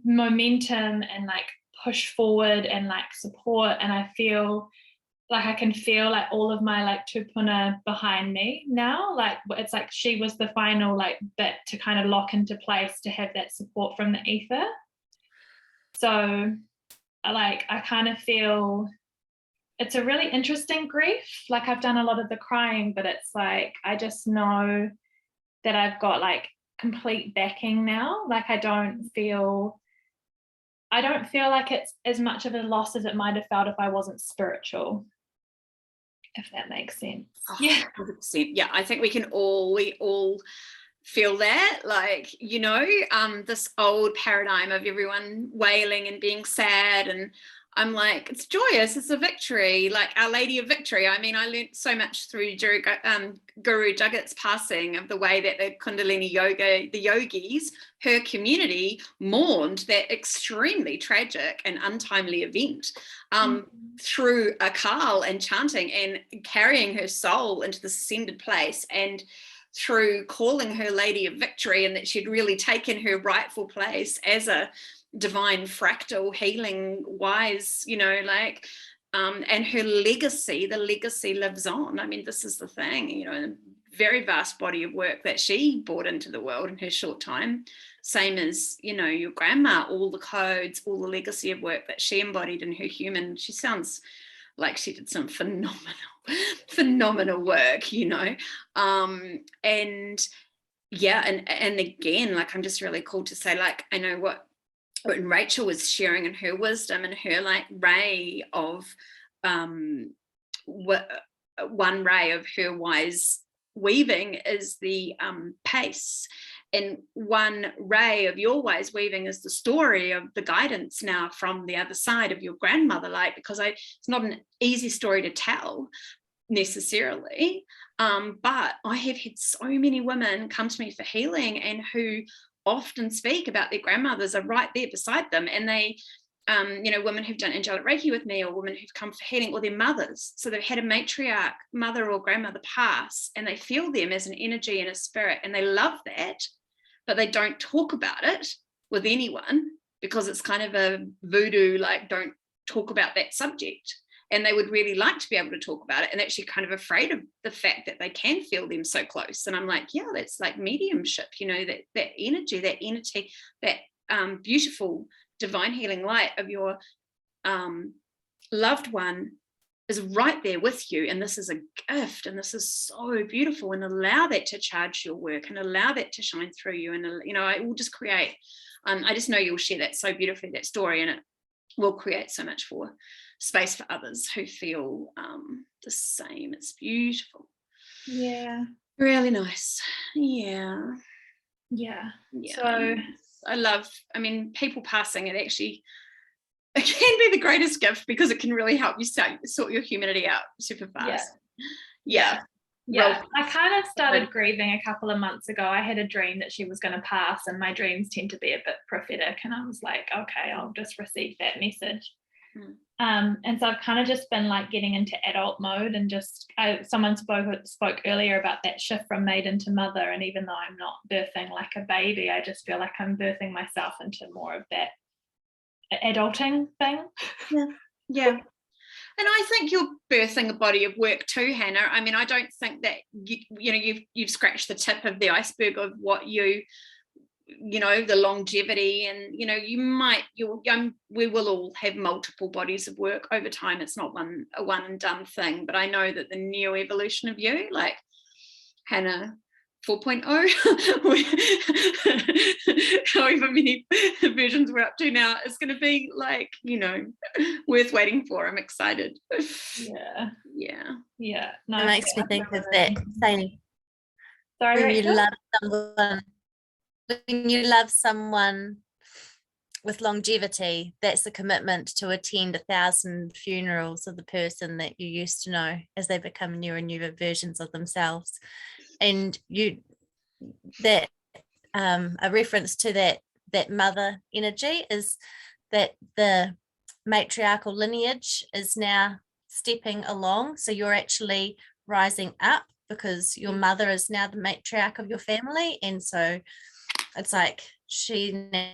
momentum and like push forward and like support. And I feel like I can feel like all of my like tupuna behind me now. Like it's like she was the final like bit to kind of lock into place to have that support from the ether. So like I kind of feel it's a really interesting grief. Like I've done a lot of the crying, but it's like I just know that I've got like complete backing now. Like I don't feel like it's as much of a loss as it might have felt if I wasn't spiritual, if that makes sense. Oh, yeah. 100%. Yeah, I think we all feel that, like, you know, this old paradigm of everyone wailing and being sad, and I'm like, it's joyous, it's a victory, like Our Lady of Victory. I mean, I learned so much through Guru Jagat's passing of the way that the Kundalini yoga, the yogis, her community mourned that extremely tragic and untimely event through Akal and chanting and carrying her soul into the ascended place, and through calling her Lady of Victory, and that she'd really taken her rightful place as a divine fractal healing wise, you know, like and her legacy, the legacy lives on. I mean, this is the thing, you know, a very vast body of work that she brought into the world in her short time, same as, you know, your grandma, all the codes, all the legacy of work that she embodied in her human. She sounds like she did some phenomenal work, you know, and yeah, and again, like I'm just really cool to say, like, I know what Rachel was sharing in her wisdom and her like ray of one ray of her wise weaving is the pace, and one ray of your wise weaving is the story of the guidance now from the other side of your grandmother, like, because it's not an easy story to tell necessarily, but I have had so many women come to me for healing and who often speak about their grandmothers are right there beside them, and they you know, women who've done angelic Reiki with me, or women who've come for healing, or their mothers, so they've had a matriarch mother or grandmother pass, and they feel them as an energy and a spirit, and they love that, but they don't talk about it with anyone because it's kind of a voodoo, like, don't talk about that subject. And they would really like to be able to talk about it, and actually kind of afraid of the fact that they can feel them so close. And I'm like, yeah, that's like mediumship, you know, that energy, that beautiful divine healing light of your loved one is right there with you. And this is a gift, and this is so beautiful, and allow that to charge your work and allow that to shine through you. And, you know, it will just create I just know you'll share that so beautifully, that story, and it will create so much for space for others who feel the same. It's beautiful. Yeah. Really nice. Yeah. So I mean, people passing, it can be the greatest gift, because it can really help you sort your humanity out super fast. Yeah. I kind of started grieving a couple of months ago. I had a dream that she was going to pass, and my dreams tend to be a bit prophetic, and I was like, okay, I'll just receive that message. And so I've kind of just been like getting into adult mode, and just someone spoke earlier about that shift from maiden to mother, and even though I'm not birthing like a baby, I just feel like I'm birthing myself into more of that adulting thing. Yeah. And I think you're birthing a body of work too, Hannah. I mean, I don't think that you've scratched the tip of the iceberg of what the longevity, and we will all have multiple bodies of work over time. It's not a one and done thing. But I know that the neo evolution of you, like Hannah 4.0, however many versions we're up to now, is going to be like, worth waiting for. I'm excited. Yeah. No, it makes me think of that saying, sorry, when you love someone with longevity, that's a commitment to attend 1,000 funerals of the person that you used to know as they become newer and newer versions of themselves. And a reference to that mother energy is that the matriarchal lineage is now stepping along. So you're actually rising up, because your mother is now the matriarch of your family. And so it's like she now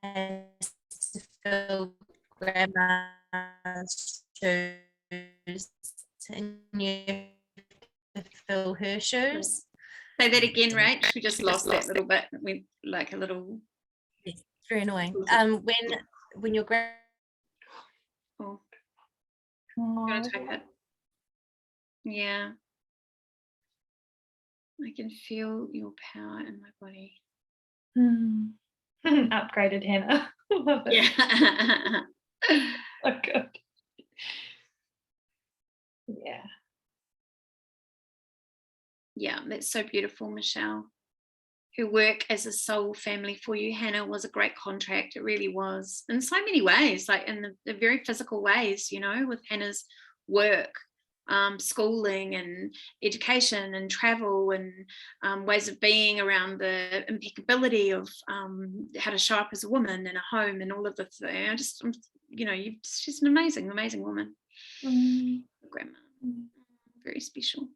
has to fill grandma's shoes, and you fill her shoes. Say that again, Rach. We just lost that little bit. We like a little. It's very annoying. When your Gonna take it. Yeah. I can feel your power in my body. Upgraded Hannah. Love it. Yeah. Oh, good. Yeah. Yeah, that's so beautiful, Michelle. Her work as a soul family for you, Hannah, was a great contract. It really was, in so many ways, like in the very physical ways, with Hannah's work, schooling and education and travel and ways of being around the impeccability of how to show up as a woman in a home and all of the things. She's an amazing woman. Grandma. Very special.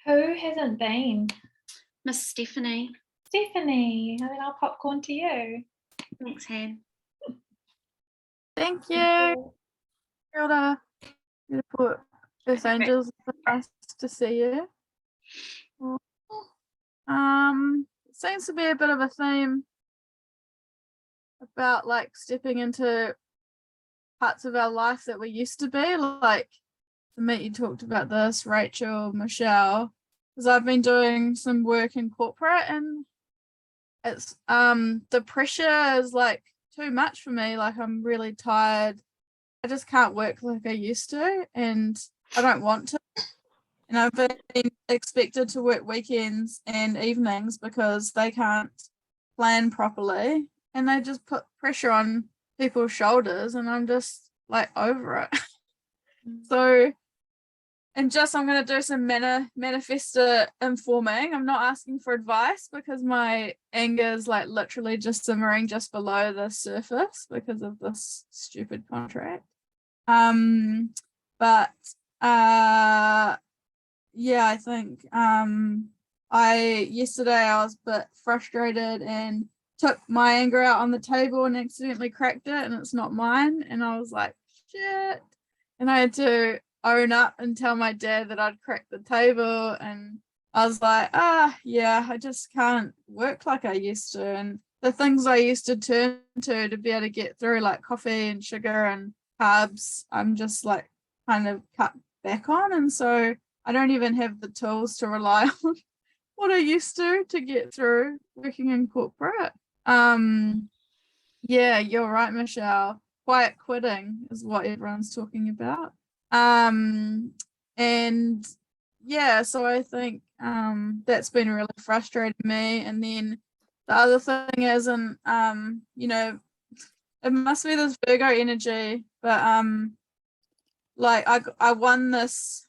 Who hasn't been? Miss Stephanie. Stephanie, and then I'll popcorn to you. Thanks, Han. Thank you. Kia ora. Beautiful EarthAngels. It's nice to see you. Seems to be a bit of a theme about like stepping into parts of our life that we used to be. Like the meet you talked about this, Rachel, Michelle, because I've been doing some work in corporate, and it's the pressure is like too much for me. Like I'm really tired. I just can't work like I used to, and I don't want to. And I've been expected to work weekends and evenings because they can't plan properly, and they just put pressure on people's shoulders, and I'm just like over it. So, and I'm going to do some manifestor informing. I'm not asking for advice because my anger is like literally just simmering just below the surface because of this stupid contract. Yeah, I think yesterday I was a bit frustrated and took my anger out on the table and accidentally cracked it, and it's not mine, and I was like, shit. And I had to own up and tell my dad that I'd cracked the table, and I was like, yeah, I just can't work like I used to, and the things I used to turn to be able to get through, like coffee and sugar and carbs, I'm just like kind of cut back on, and so I don't even have the tools to rely on what I used to get through working in corporate. Yeah, you're right, Michelle. Quiet quitting is what everyone's talking about. And yeah, so I think that's been really frustrating me. And then the other thing is, and you know, it must be this Virgo energy, but like I won this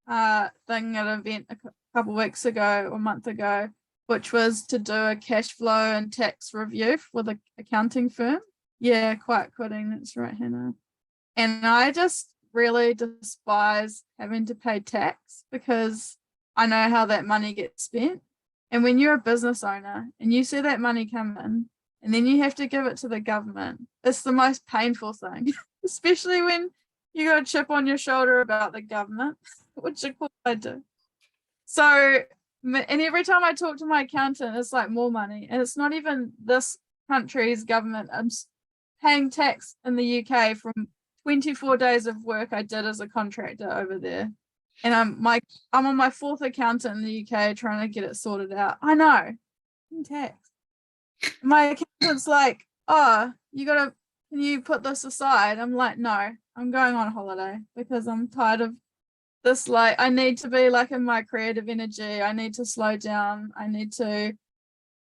thing at an event a couple weeks ago or a month ago, which was to do a cash flow and tax review with an accounting firm. Yeah, quiet quitting, that's right, Hannah. And I just really despise having to pay tax because I know how that money gets spent. And when you're a business owner and you see that money come in and then you have to give it to the government, it's the most painful thing, especially when you got a chip on your shoulder about the government, which of course I do. So, and every time I talk to my accountant, it's like more money. And it's not even this country's government. I'm paying tax in the UK from 24 days of work I did as a contractor over there. And I'm on my 4th accountant in the UK trying to get it sorted out. I know, tax. My accountant's like, oh, can you put this aside? I'm like, no, I'm going on holiday because I'm tired of this. Like, I need to be like in my creative energy. I need to slow down. I need to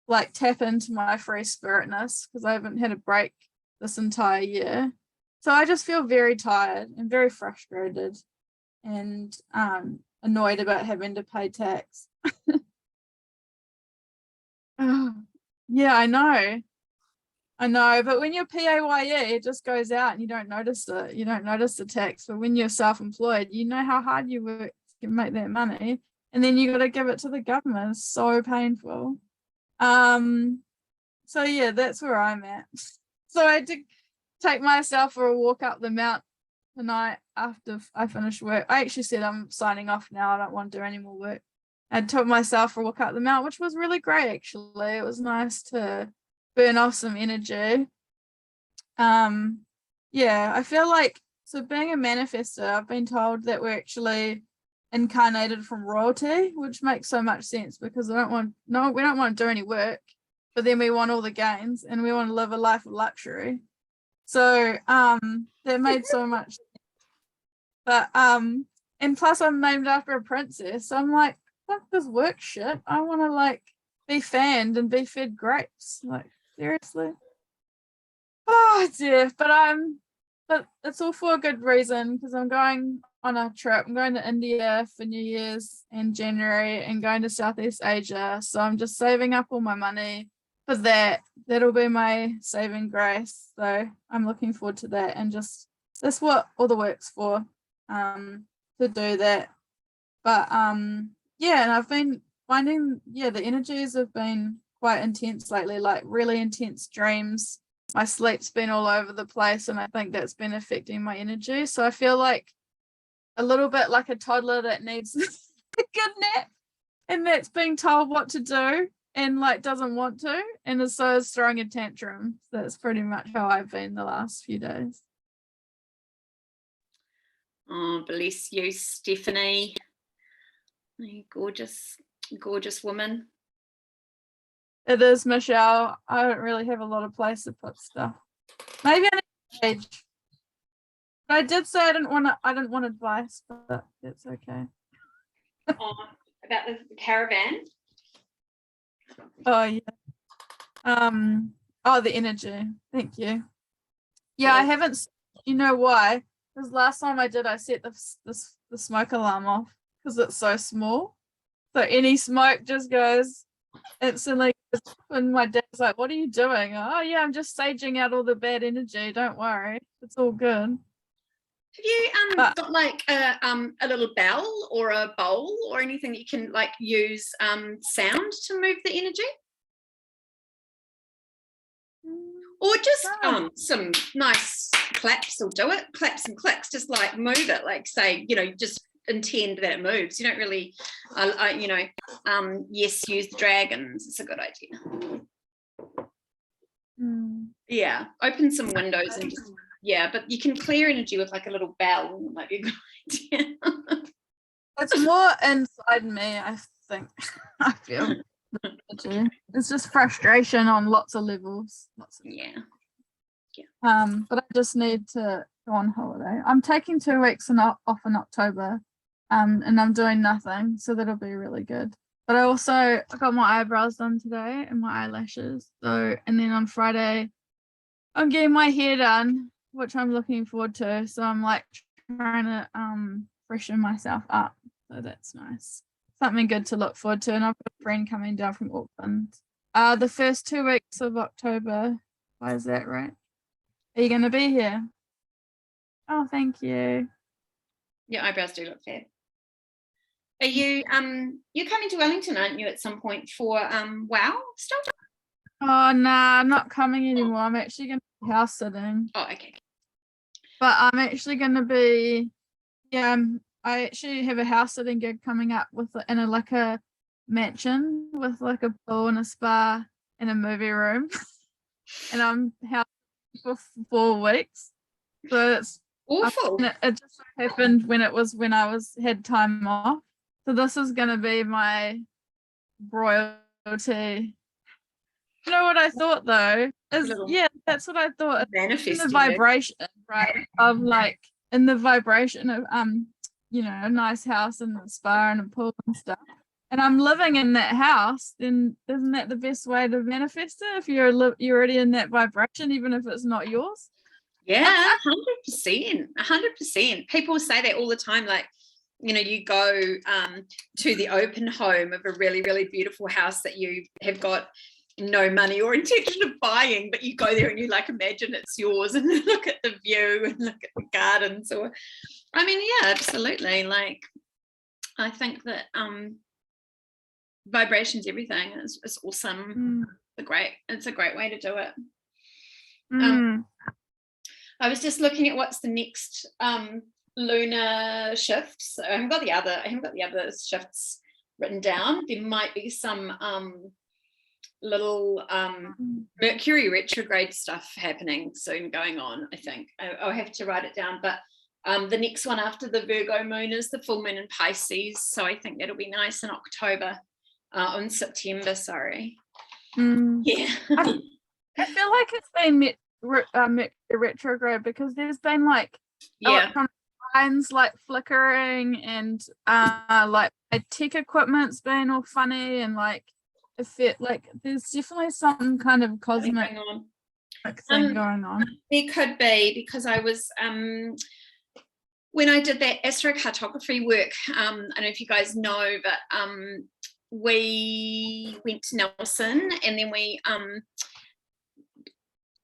like tap into my free spiritness because I haven't had a break this entire year. So I just feel very tired and very frustrated and annoyed about having to pay tax. Yeah, I know, but when you're PAYE, it just goes out and you don't notice it. You don't notice the tax. But when you're self-employed, you know how hard you work to make that money, and then you got to give it to the government. It's so painful. So yeah, that's where I'm at. So I had to take myself for a walk up the mount tonight after I finished work. I actually said I'm signing off now. I don't want to do any more work. I took myself for a walk up the mount, which was really great, actually. It was nice to burn off some energy. Yeah, I feel like, so being a manifestor, I've been told that we're actually incarnated from royalty, which makes so much sense because we don't want to do any work, but then we want all the gains and we want to live a life of luxury. So that made so much sense. But and plus I'm named after a princess, so I'm like, fuck this work shit. I want to like be fanned and be fed grapes. Like, seriously. Oh dear. But it's all for a good reason because I'm going on a trip. I'm going to India for New Year's in January and going to Southeast Asia. So I'm just saving up all my money for that. That'll be my saving grace. So I'm looking forward to that, and just that's what all the work's for, to do that. But yeah, and I've been finding, yeah, the energies have been quite intense lately, like really intense dreams. My sleep's been all over the place, and I think that's been affecting my energy. So I feel like a little bit like a toddler that needs a good nap, and that's being told what to do and like doesn't want to, and so is throwing a tantrum. That's pretty much how I've been the last few days. Oh, bless you, Stephanie. You gorgeous, gorgeous woman. It is, Michelle. I don't really have a lot of place to put stuff. Maybe I need a page. But I did say I didn't want advice, but it's okay. Oh, about the caravan. Oh yeah. Oh, the energy. Thank you. Yeah, I haven't. You know why? Because last time I did, I set the smoke alarm off because it's so small. So any smoke just goes instantly. And my dad's like, "What are you doing?" Oh yeah, I'm just saging out all the bad energy. Don't worry, it's all good. Have you got like a little bell or a bowl or anything that you can like use sound to move the energy? Or just some nice claps will do it. Claps and clicks, just like move it, like say, just intend that it moves. You don't really, yes, use the dragons. It's a good idea. Yeah, open some windows and just, yeah, but you can clear energy with like a little bell. Might be a good idea. It's more inside me, I think. I feel it's just frustration on lots of levels. Yeah. But I just need to go on holiday. I'm taking 2 weeks off in October, and I'm doing nothing, so that'll be really good. But I got my eyebrows done today and my eyelashes. So, and then on Friday, I'm getting my hair done, which I'm looking forward to. So I'm like trying to freshen myself up. So that's nice. Something good to look forward to. And I've got a friend coming down from Auckland. The first 2 weeks of October. Why is that right? Are you going to be here? Oh, thank you. Your eyebrows do look fair. Are you you're coming to Wellington, aren't you, at some point for WOW stuff? Oh no, I'm not coming anymore. I'm actually going to be house sitting. Oh, okay. But I'm actually going to be, I actually have a house sitting gig coming up in a mansion with like a pool and a spa and a movie room, and I'm house for 4 weeks. So it's awful. It just happened when I had time off. So this is going to be my royalty. You know what I thought though is that's what I thought. Manifesting the vibration, right? Of like in the vibration of a nice house and a spa and a pool and stuff. And I'm living in that house, then isn't that the best way to manifest it? If you're already in that vibration, even if it's not yours. Yeah, 100%. 100%. People say that all the time, like, you go to the open home of a really, really beautiful house that you have got no money or intention of buying, but you go there and you like imagine it's yours and look at the view and look at the gardens. Or, I mean, yeah, absolutely. Like, I think that vibration's everything. It's awesome. It's a great way to do it. I was just looking at what's the next lunar shift. So I haven't got the other shifts written down. There might be some little Mercury retrograde stuff happening soon going on, I think. I'll have to write it down, but the next one after the Virgo moon is the full moon in Pisces, so I think that'll be nice in September, sorry. Yeah. I feel like it's been retrograde because there's been like electronic lines like flickering and like tech equipment's been all funny and like there's definitely some kind of cosmic thing going on. There could be, because I was when I did that astrocartography work, I don't know if you guys know, but we went to Nelson, and then we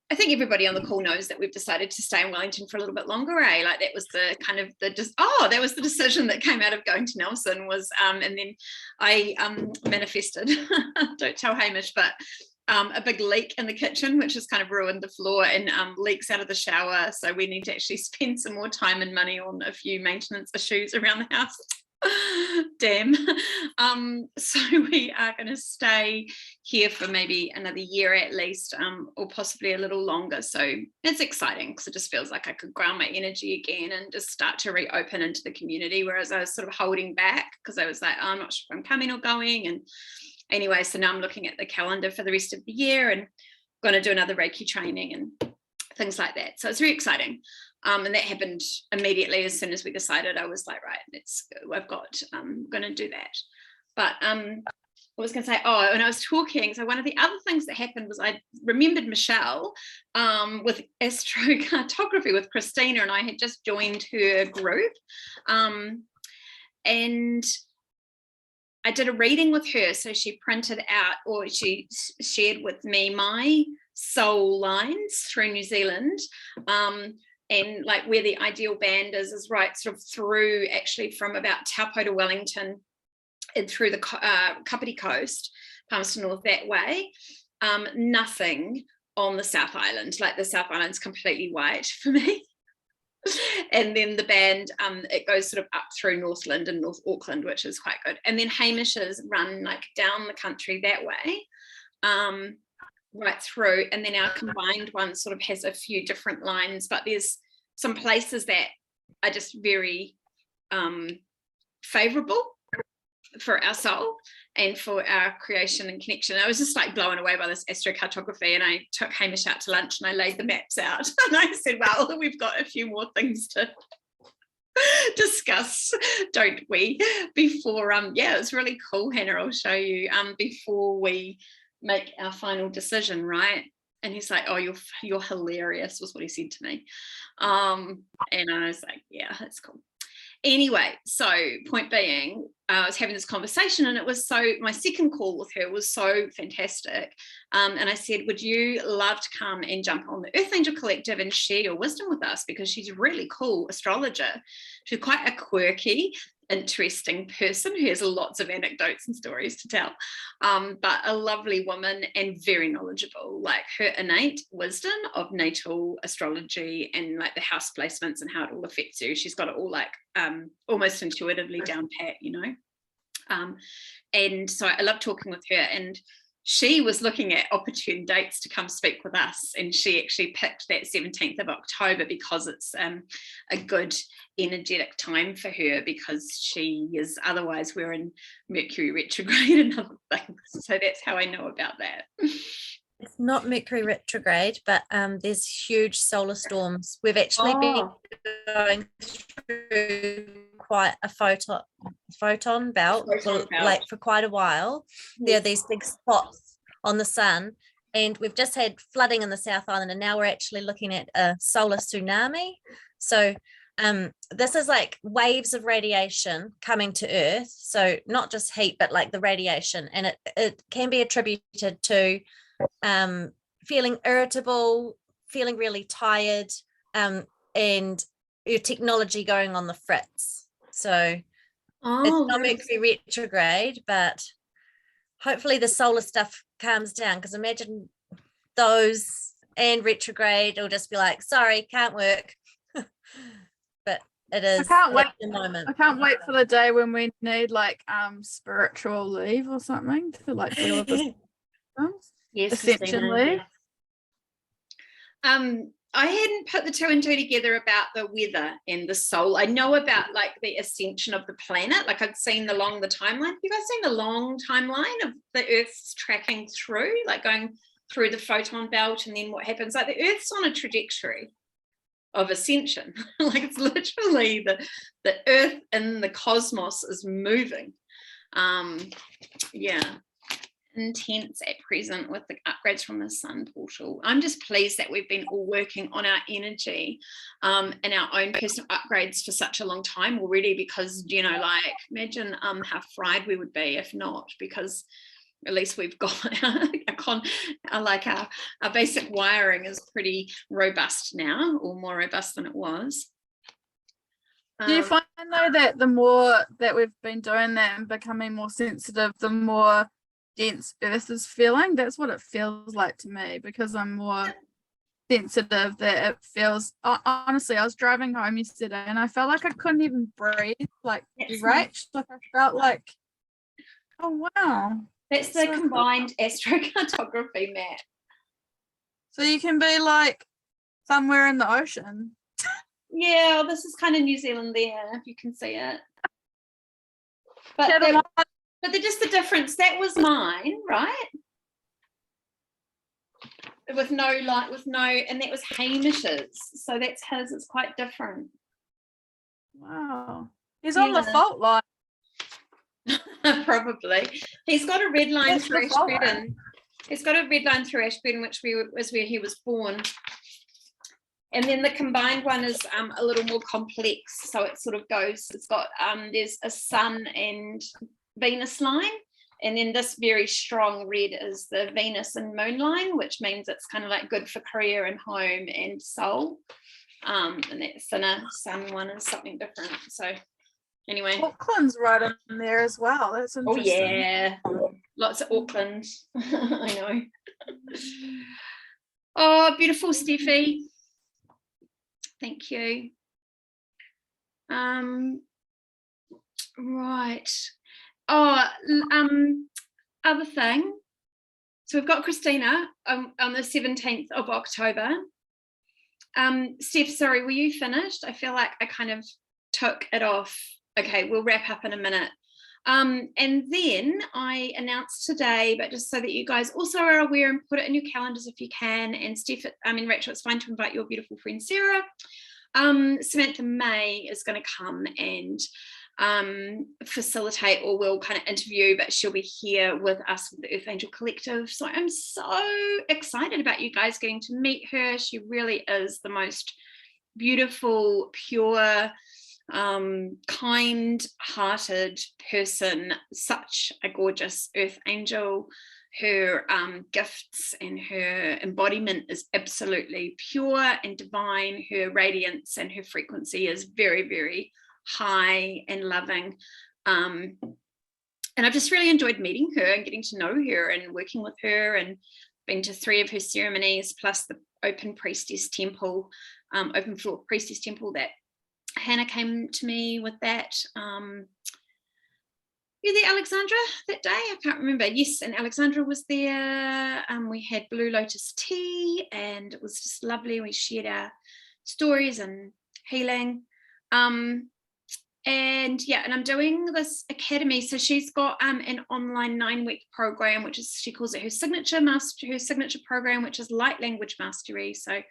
I think everybody on the call knows that we've decided to stay in Wellington for a little bit longer, eh? Like that was the kind of that was the decision that came out of going to Nelson was, and then I manifested, don't tell Hamish, but a big leak in the kitchen, which has kind of ruined the floor, and leaks out of the shower. So we need to actually spend some more time and money on a few maintenance issues around the house. Damn. So we are going to stay here for maybe another year at least, or possibly a little longer. So it's exciting because it just feels like I could ground my energy again and just start to reopen into the community, whereas I was sort of holding back because I was like, I'm not sure if I'm coming or going. And anyway, so now I'm looking at the calendar for the rest of the year and going to do another Reiki training and things like that. So it's very exciting. And that happened immediately as soon as we decided. I was like, right, I'm going to do that. But I was going to say, when I was talking, so one of the other things that happened was I remembered Michelle with astrocartography with Christina, and I had just joined her group. And I did a reading with her. So she printed out, or she shared with me my soul lines through New Zealand. And like where the ideal band is right sort of through, actually from about Taupo to Wellington and through the Kapiti coast, Palmerston North that way. Nothing on the South Island, like the South Island's completely white for me. And then the band, it goes sort of up through Northland and North Auckland, which is quite good. And then Hamish's run like down the country that way. Right through, and then our combined one sort of has a few different lines, but there's some places that are just very favorable for our soul and for our creation and connection. I was just like blown away by this astrocartography, and I took Hamish out to lunch and I laid the maps out and I said, well, we've got a few more things to discuss, don't we, before yeah, it's really cool, Hannah. I'll show you before we make our final decision, right? And he's like, oh, you're hilarious, was what he said to me. And I was like, yeah, that's cool. Anyway, so point being, I was having this conversation, and it was my second call with her was so fantastic. And I said, would you love to come and jump on the EarthAngel Collective and share your wisdom with us? Because she's a really cool astrologer. She's quite a quirky, interesting person who has lots of anecdotes and stories to tell, but a lovely woman and very knowledgeable. Like, her innate wisdom of natal astrology and like the house placements and how it all affects you, she's got it all like almost intuitively down pat, you know. And so I love talking with her, and she was looking at opportune dates to come speak with us, and she actually picked that 17th of October because it's a good energetic time for her, because she is, otherwise we're in Mercury retrograde and other things. So that's how I know about that. It's not Mercury retrograde, but there's huge solar storms. We've actually been going through quite a photon belt, like for quite a while. Yes. There are these big spots on the sun, and we've just had flooding in the South Island, and now we're actually looking at a solar tsunami. So this is like waves of radiation coming to Earth. So not just heat, but like the radiation, and it can be attributed to feeling irritable, feeling really tired, and your technology going on the fritz. So it's not Mercury retrograde, but hopefully the solar stuff calms down, because imagine those and retrograde will just be like, sorry, can't work. But it is. I can't wait. The moment. I can't wait for the day when we need like spiritual leave or something to like deal with this. Yes, Ascension leave. I hadn't put the two and two together about the weather and the soul. I know about like the ascension of the planet. Like, I'd seen along the timeline. Have you guys seen the long timeline of the Earth's tracking through, like going through the photon belt, and then what happens? Like, the Earth's on a trajectory of ascension. Like, it's literally the Earth in the cosmos is moving. Yeah. Intense at present with the upgrades from the sun portal. I'm just pleased that we've been all working on our energy and our own personal upgrades for such a long time already, because, you know, like, imagine how fried we would be if not, because at least we've got our basic wiring is pretty robust now, or more robust than it was. Do you find though that the more that we've been doing that and becoming more sensitive, the more dense Earth is feeling? That's what it feels like to me, because I'm more sensitive, that it feels, honestly, I was driving home yesterday and I felt like I couldn't even breathe, like, right? Like, I felt like, oh wow. That's the combined astrocartography map. So you can be like somewhere in the ocean. Yeah, well, this is kind of New Zealand there, if you can see it. But they're just the difference. That was mine, right? With no light, and that was Hamish's. So that's his. It's quite different. Wow. He's on the fault line. Probably. He's got a red line through Ashburton. He's got a red line through Ashburton, which was where he was born. And then the combined one is a little more complex. So it sort of goes, it's got, there's a sun and Venus line, and then this very strong red is the Venus and moon line, which means it's kind of like good for career and home and soul, and that thinner sun one is something different. So anyway, Auckland's right in there as well. That's interesting. Oh yeah, lots of Auckland. I know. Oh, beautiful, Steffi, thank you. Right. Other thing, so we've got Christina on the 17th of October. Steph, sorry, were you finished? I feel like I kind of took it off. Okay, we'll wrap up in a minute. And then I announced today, but just so that you guys also are aware and put it in your calendars if you can. And Rachel, it's fine to invite your beautiful friend Sarah. Samantha May is going to come and facilitate, or will kind of interview, but she'll be here with us with the EarthAngel Collective. So I'm so excited about you guys getting to meet her. She really is the most beautiful, pure, kind-hearted person, such a gorgeous EarthAngel. Her gifts and her embodiment is absolutely pure and divine. Her radiance and her frequency is very, very high and loving. And I've just really enjoyed meeting her and getting to know her and working with her, and been to 3 of her ceremonies, plus the open priestess temple, open floor priestess temple that Hannah came to me with that. You there, Alexandra, that day? I can't remember. Yes, and Alexandra was there. We had Blue Lotus tea, and it was just lovely. We shared our stories and healing. And yeah, and I'm doing this academy. So she's got an online 9-week program, which is, she calls it her signature program, which is light language mastery. So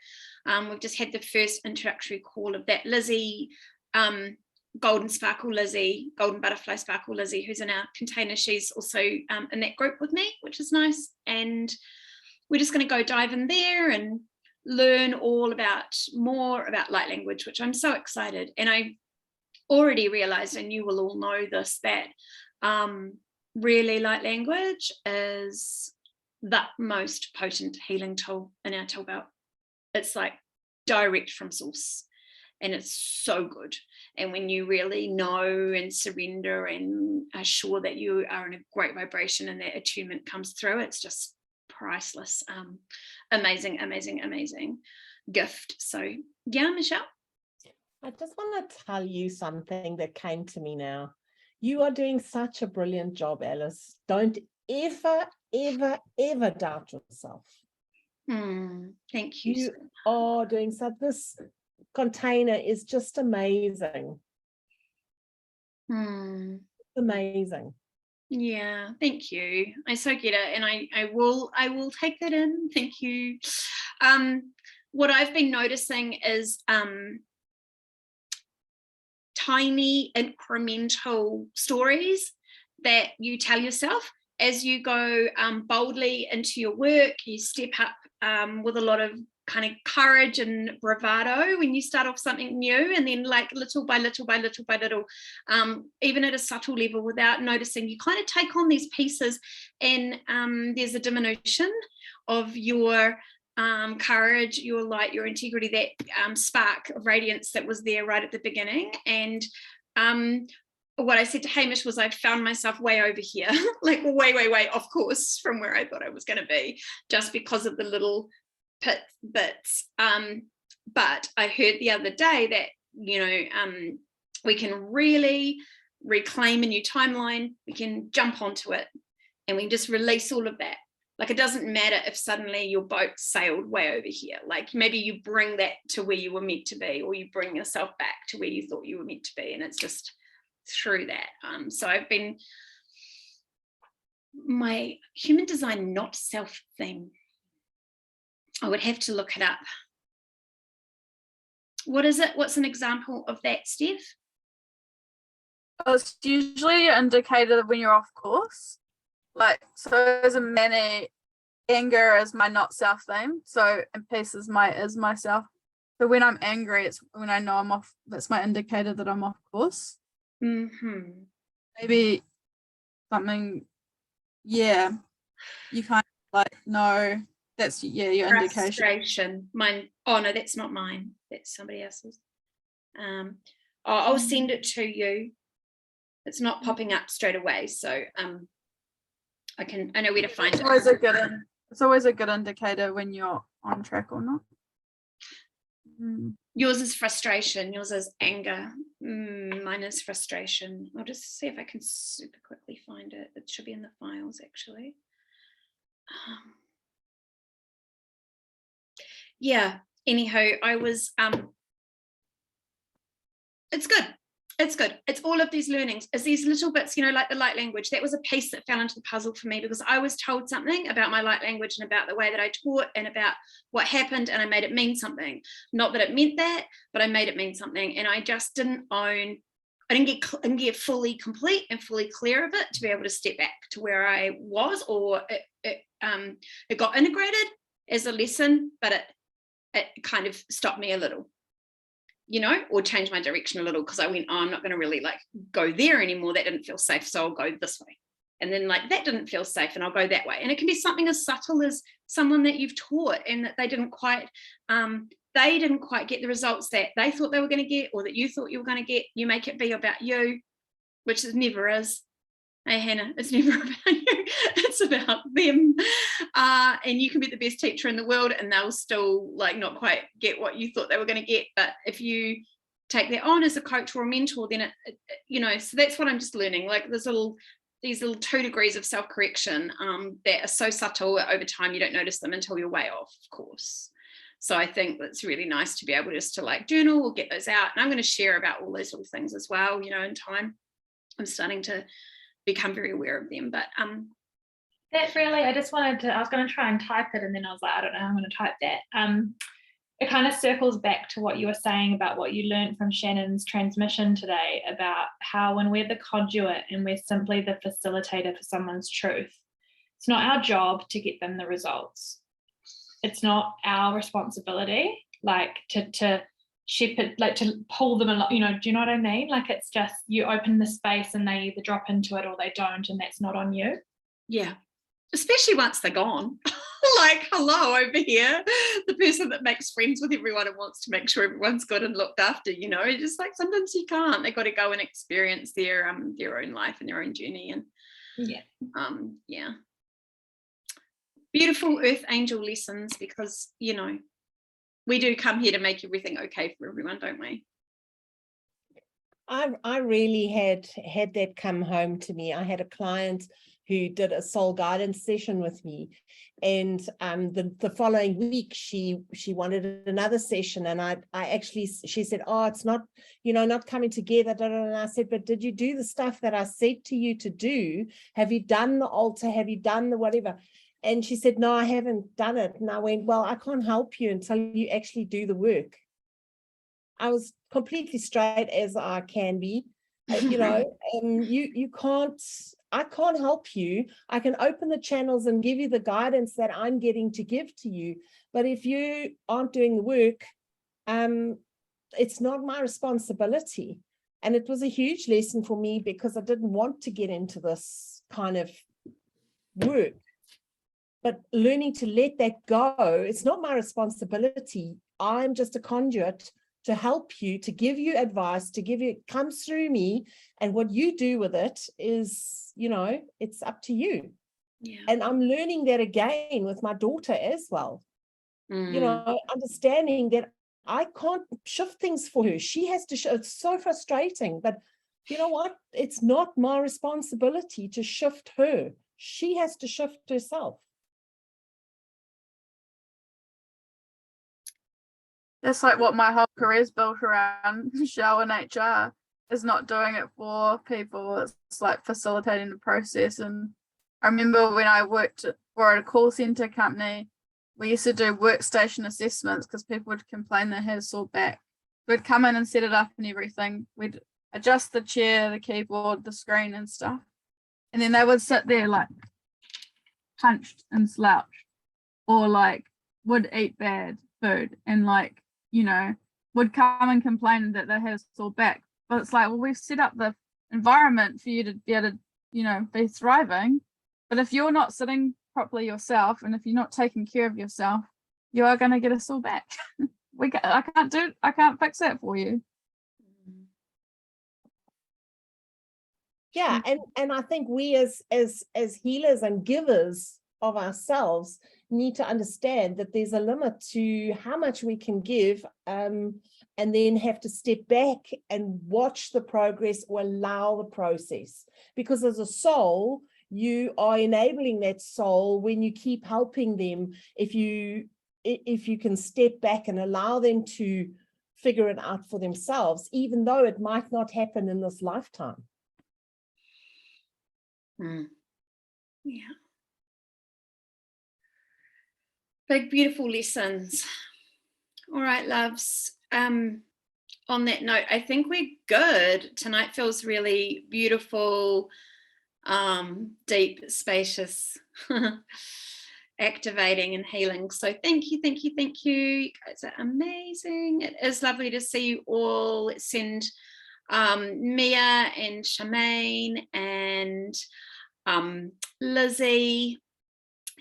we've just had the first introductory call of that. Lizzie, Golden Butterfly Sparkle Lizzie, who's in our container, she's also in that group with me, which is nice. And we're just going to go dive in there and learn more about light language, which I'm so excited. And I already realized, and you will all know this, that really light language is the most potent healing tool in our tool belt. It's like direct from source, and it's so good. And when you really know and surrender and are sure that you are in a great vibration and that attunement comes through, it's just priceless. Amazing, amazing, amazing gift. So yeah, Michelle. I just want to tell you something that came to me now. You are doing such a brilliant job, Alice. Don't ever, ever, ever doubt yourself. Thank you. You are doing so. This container is just amazing. Amazing. Yeah, thank you. I so get it, and I will take that in. Thank you. What I've been noticing is tiny incremental stories that you tell yourself as you go boldly into your work. You step up with a lot of kind of courage and bravado when you start off something new, and then like little by little, even at a subtle level, without noticing, you kind of take on these pieces, and there's a diminution of your courage, your light, your integrity, that spark of radiance that was there right at the beginning. And what I said to Hamish was, I found myself way over here, like way off course from where I thought I was going to be, just because of the little bits. But I heard the other day that, we can really reclaim a new timeline. We can jump onto it, and we can just release all of that. Like, it doesn't matter if suddenly your boat sailed way over here. Like, maybe you bring that to where you were meant to be, or you bring yourself back to where you thought you were meant to be. And it's just through that. So I've been, my human design not self thing, I would have to look it up. What is it? What's an example of that, Steph? It's usually an indicator when you're off course. Like, so as a many, anger is my not self thing. So, and peace is myself. So when I'm angry, it's when I know I'm off. That's my indicator that I'm off course. Maybe something. Yeah, you kind of like know. That's your indication. Frustration. Mine. Oh no, that's not mine. That's somebody else's. I'll send it to you. It's not popping up straight away, so I know where to find it. It's always a good indicator when you're on track or not. Yours is frustration. Yours is anger. Mine is frustration. I'll just see if I can super quickly find it. It should be in the files, actually. Yeah. Anyhow, I was. It's good. It's good. It's all of these learnings. It's these little bits, like the light language. That was a piece that fell into the puzzle for me, because I was told something about my light language and about the way that I taught and about what happened, and I made it mean something. Not that it meant that, but I made it mean something. And I just didn't get fully complete and fully clear of it to be able to step back to where I was, or it got integrated as a lesson, but it kind of stopped me a little. Or change my direction a little, because I went, I'm not going to really go there anymore. That didn't feel safe, so I'll go this way. And then that didn't feel safe, and I'll go that way. And it can be something as subtle as someone that you've taught and that they didn't quite get the results that they thought they were going to get, or that you thought you were going to get. You make it be about you, which it never is. Hey, Hannah, it's never about you. It's about them. And you can be the best teacher in the world, and they'll still not quite get what you thought they were going to get. But if you take that on as a coach or a mentor, then so that's what I'm just learning. These little 2 degrees of self-correction that are so subtle, over time you don't notice them until you're way off, of course. So I think that's really nice to be able just to journal or get those out. And I'm going to share about all those little things as well, in time. I'm starting to become very aware of them. But that really, I was going to try and type it, and then I was like, I don't know how I'm going to type that. It kind of circles back to what you were saying about what you learned from Shannon's transmission today, about how when we're the conduit and we're simply the facilitator for someone's truth, it's not our job to get them the results. It's not our responsibility to shepherd, to pull them along, do you know what I mean? It's just, you open the space and they either drop into it or they don't, and that's not on you. Yeah, especially once they're gone. Hello, over here, the person that makes friends with everyone and wants to make sure everyone's good and looked after, just sometimes you can't. They got to go and experience their own life and their own journey. And yeah, beautiful Earth Angel lessons, because we do come here to make everything okay for everyone, don't we? I really had that come home to me. I had a client who did a soul guidance session with me, and the following week she wanted another session, and she said, oh, it's not not coming together, and I said, but did you do the stuff that I said to you to do? Have you done the altar? Have you done the whatever? And she said, no, I haven't done it. And I went, well, I can't help you until you actually do the work. I was completely straight as I can be, you can't, I can't help you. I can open the channels and give you the guidance that I'm getting to give to you. But if you aren't doing the work, it's not my responsibility. And it was a huge lesson for me, because I didn't want to get into this kind of work. But learning to let that go, it's not my responsibility. I'm just a conduit to help you, to give you advice, it comes through me. And what you do with it is, it's up to you. Yeah. And I'm learning that again with my daughter as well. Understanding that I can't shift things for her. She has to, it's so frustrating, but you know what? It's not my responsibility to shift her. She has to shift herself. That's what my whole career is built around. Michelle and HR is not doing it for people. It's facilitating the process. And I remember when I worked for a call center company, we used to do workstation assessments because people would complain they had a sore back. We'd come in and set it up and everything. We'd adjust the chair, the keyboard, the screen and stuff. And then they would sit there hunched and slouched, or would eat bad food and would come and complain that they had a sore back. But it's well, we've set up the environment for you to be able to, be thriving. But if you're not sitting properly yourself, and if you're not taking care of yourself, you are going to get a sore back. I can't fix that for you. Yeah, and I think we as healers and givers of ourselves need to understand that there's a limit to how much we can give, and then have to step back and watch the progress or allow the process. Because as a soul, you are enabling that soul when you keep helping them. If you can step back and allow them to figure it out for themselves, even though it might not happen in this lifetime. Yeah. Big, beautiful lessons. All right, loves. On that note, I think we're good. Tonight feels really beautiful, deep, spacious, activating and healing. So thank you, thank you, thank you. You guys are amazing. It is lovely to see you all. Send Mia and Charmaine and Lizzie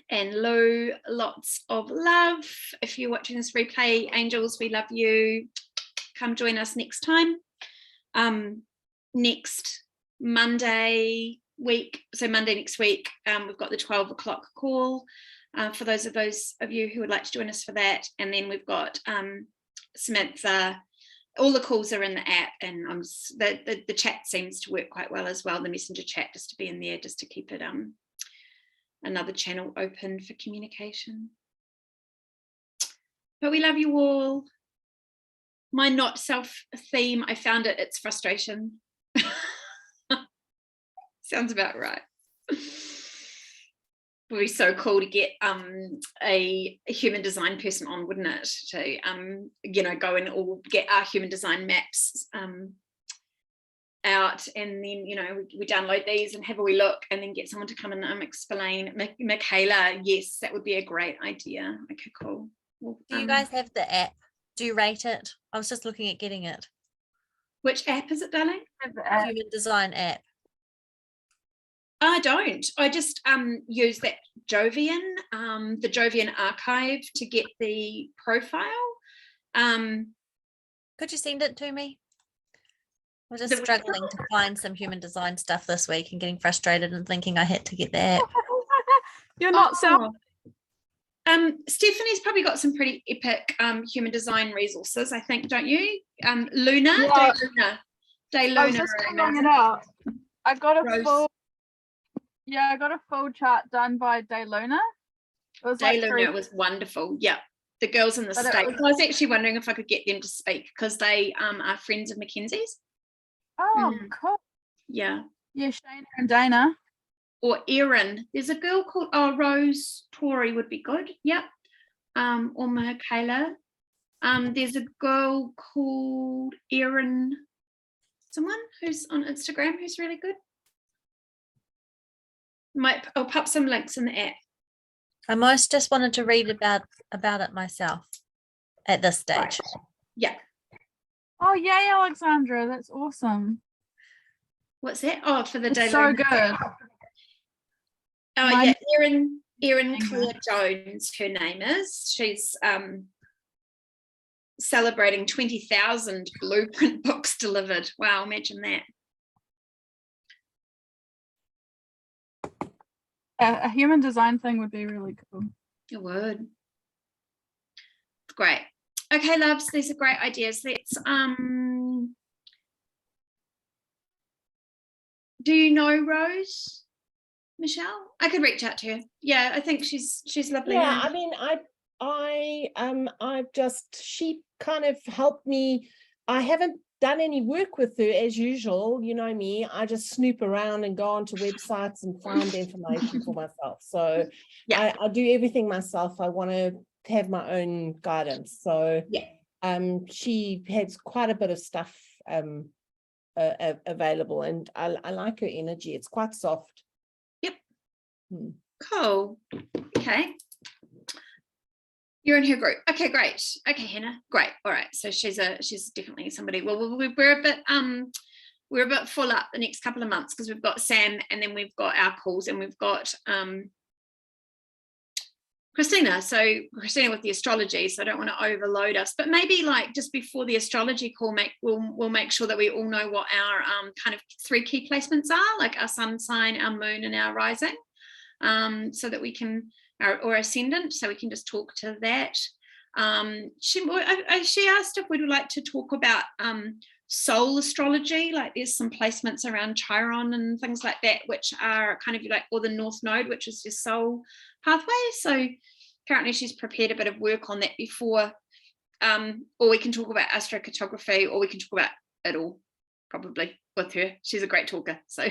and Lou lots of love. If you're watching this replay, angels, we love you. Come join us next time. Next Monday week, so Monday next week, we've got the 12 o'clock call for those of you who would like to join us for that. And then we've got Samantha. All the calls are in the app, and the chat seems to work quite well as well, the messenger chat, just to be in there, just to keep it another channel open for communication. But we love you all. My not self theme, I found it's frustration. Sounds about right. It would be so cool to get a human design person on, wouldn't it? To go and all get our human design maps out, and then we download these and have a wee look, and then get someone to come and explain. Michaela, yes, that would be a great idea. Okay, cool. Well, do you guys have the app? Do you rate it? I was just looking at getting it. Which app is it, darling? Human design app. I don't. I just use that Jovian, the Jovian archive, to get the profile. Could you send it to me? I'm just struggling to find some human design stuff this week and getting frustrated and thinking I had to get the app. You're not self. Stephanie's probably got some pretty epic human design resources, I think, don't you? Luna, Yeah. Day Luna. I was just figuring it out. I got a full chart done by Day Luna. It was Day Luna was wonderful. Yeah, the girls in the States. I was actually wondering if I could get them to speak, because they are friends of Mackenzie's. Oh, cool. Yeah. Yeah, Shana and Dana. Or Erin. There's a girl called Rose Torrey would be good. Yep. Or Michaela. There's a girl called Erin, someone who's on Instagram who's really good. I'll pop some links in the app. I most just wanted to read about it myself at this stage. Right. Yeah. Oh yay, Alexandra, that's awesome. What's that? Oh, for the day. So good. Oh yeah, Erin Claire Jones, her name is. She's celebrating 20,000 blueprint books delivered. Wow, imagine that. A human design thing would be really cool. It would. Great. Okay, loves, these are great ideas. Let's do you know Rose? Michelle? I could reach out to her. Yeah, I think she's lovely. Yeah, I mean, she kind of helped me. I haven't done any work with her as usual, you know me. I just snoop around and go onto websites and find information for myself. So yeah, I do everything myself. I want to have my own guidance. So yeah, she has quite a bit of stuff available, and I like her energy. It's quite soft. Cool. Okay. You're in her group. Okay, great. Okay, Hannah. Great. All right. So she's definitely somebody. Well, we're a bit full up the next couple of months, because we've got Sam, and then we've got our calls, and we've got Christina. So Christina with the astrology. So I don't want to overload us, but maybe like just before the astrology call, we'll make sure that we all know what our kind of 3 key placements are, like our sun sign, our moon, and our rising. So that we can, or ascendant, so we can just talk to that. She asked if we'd like to talk about soul astrology, like there's some placements around Chiron and things like that, which are kind of like, or the North Node, which is your soul pathway. So currently she's prepared a bit of work on that before or we can talk about astrocartography, or we can talk about it all, probably, with her. She's a great talker, so.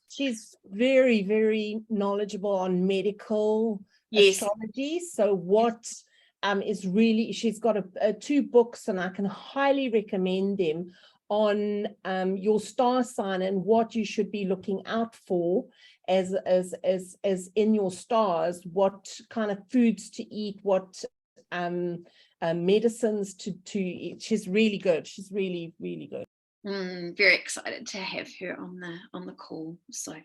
She's very, very knowledgeable on medical Yes. astrology. So what is really, she's got 2 books, and I can highly recommend them, on your star sign and what you should be looking out for as in your stars, what kind of foods to eat, what medicines to eat. She's really good. She's really, really good. Very excited to have her on the call. So,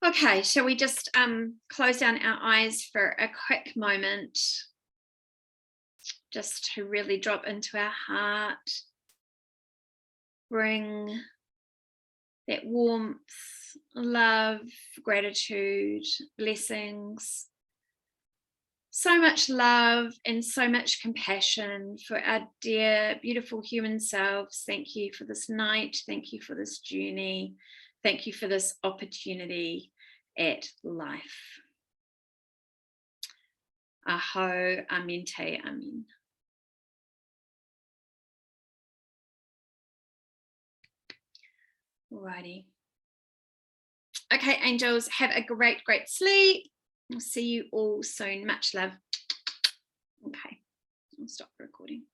okay, shall we just close down our eyes for a quick moment, just to really drop into our heart, bring that warmth, love, gratitude, blessings, so much love and so much compassion for our dear, beautiful human selves. Thank you for this night. Thank you for this journey. Thank you for this opportunity at life. Aho, amen te, amen. Alrighty. Okay, angels, have a great, great sleep. I'll see you all soon. Much love. Okay, I'll stop the recording.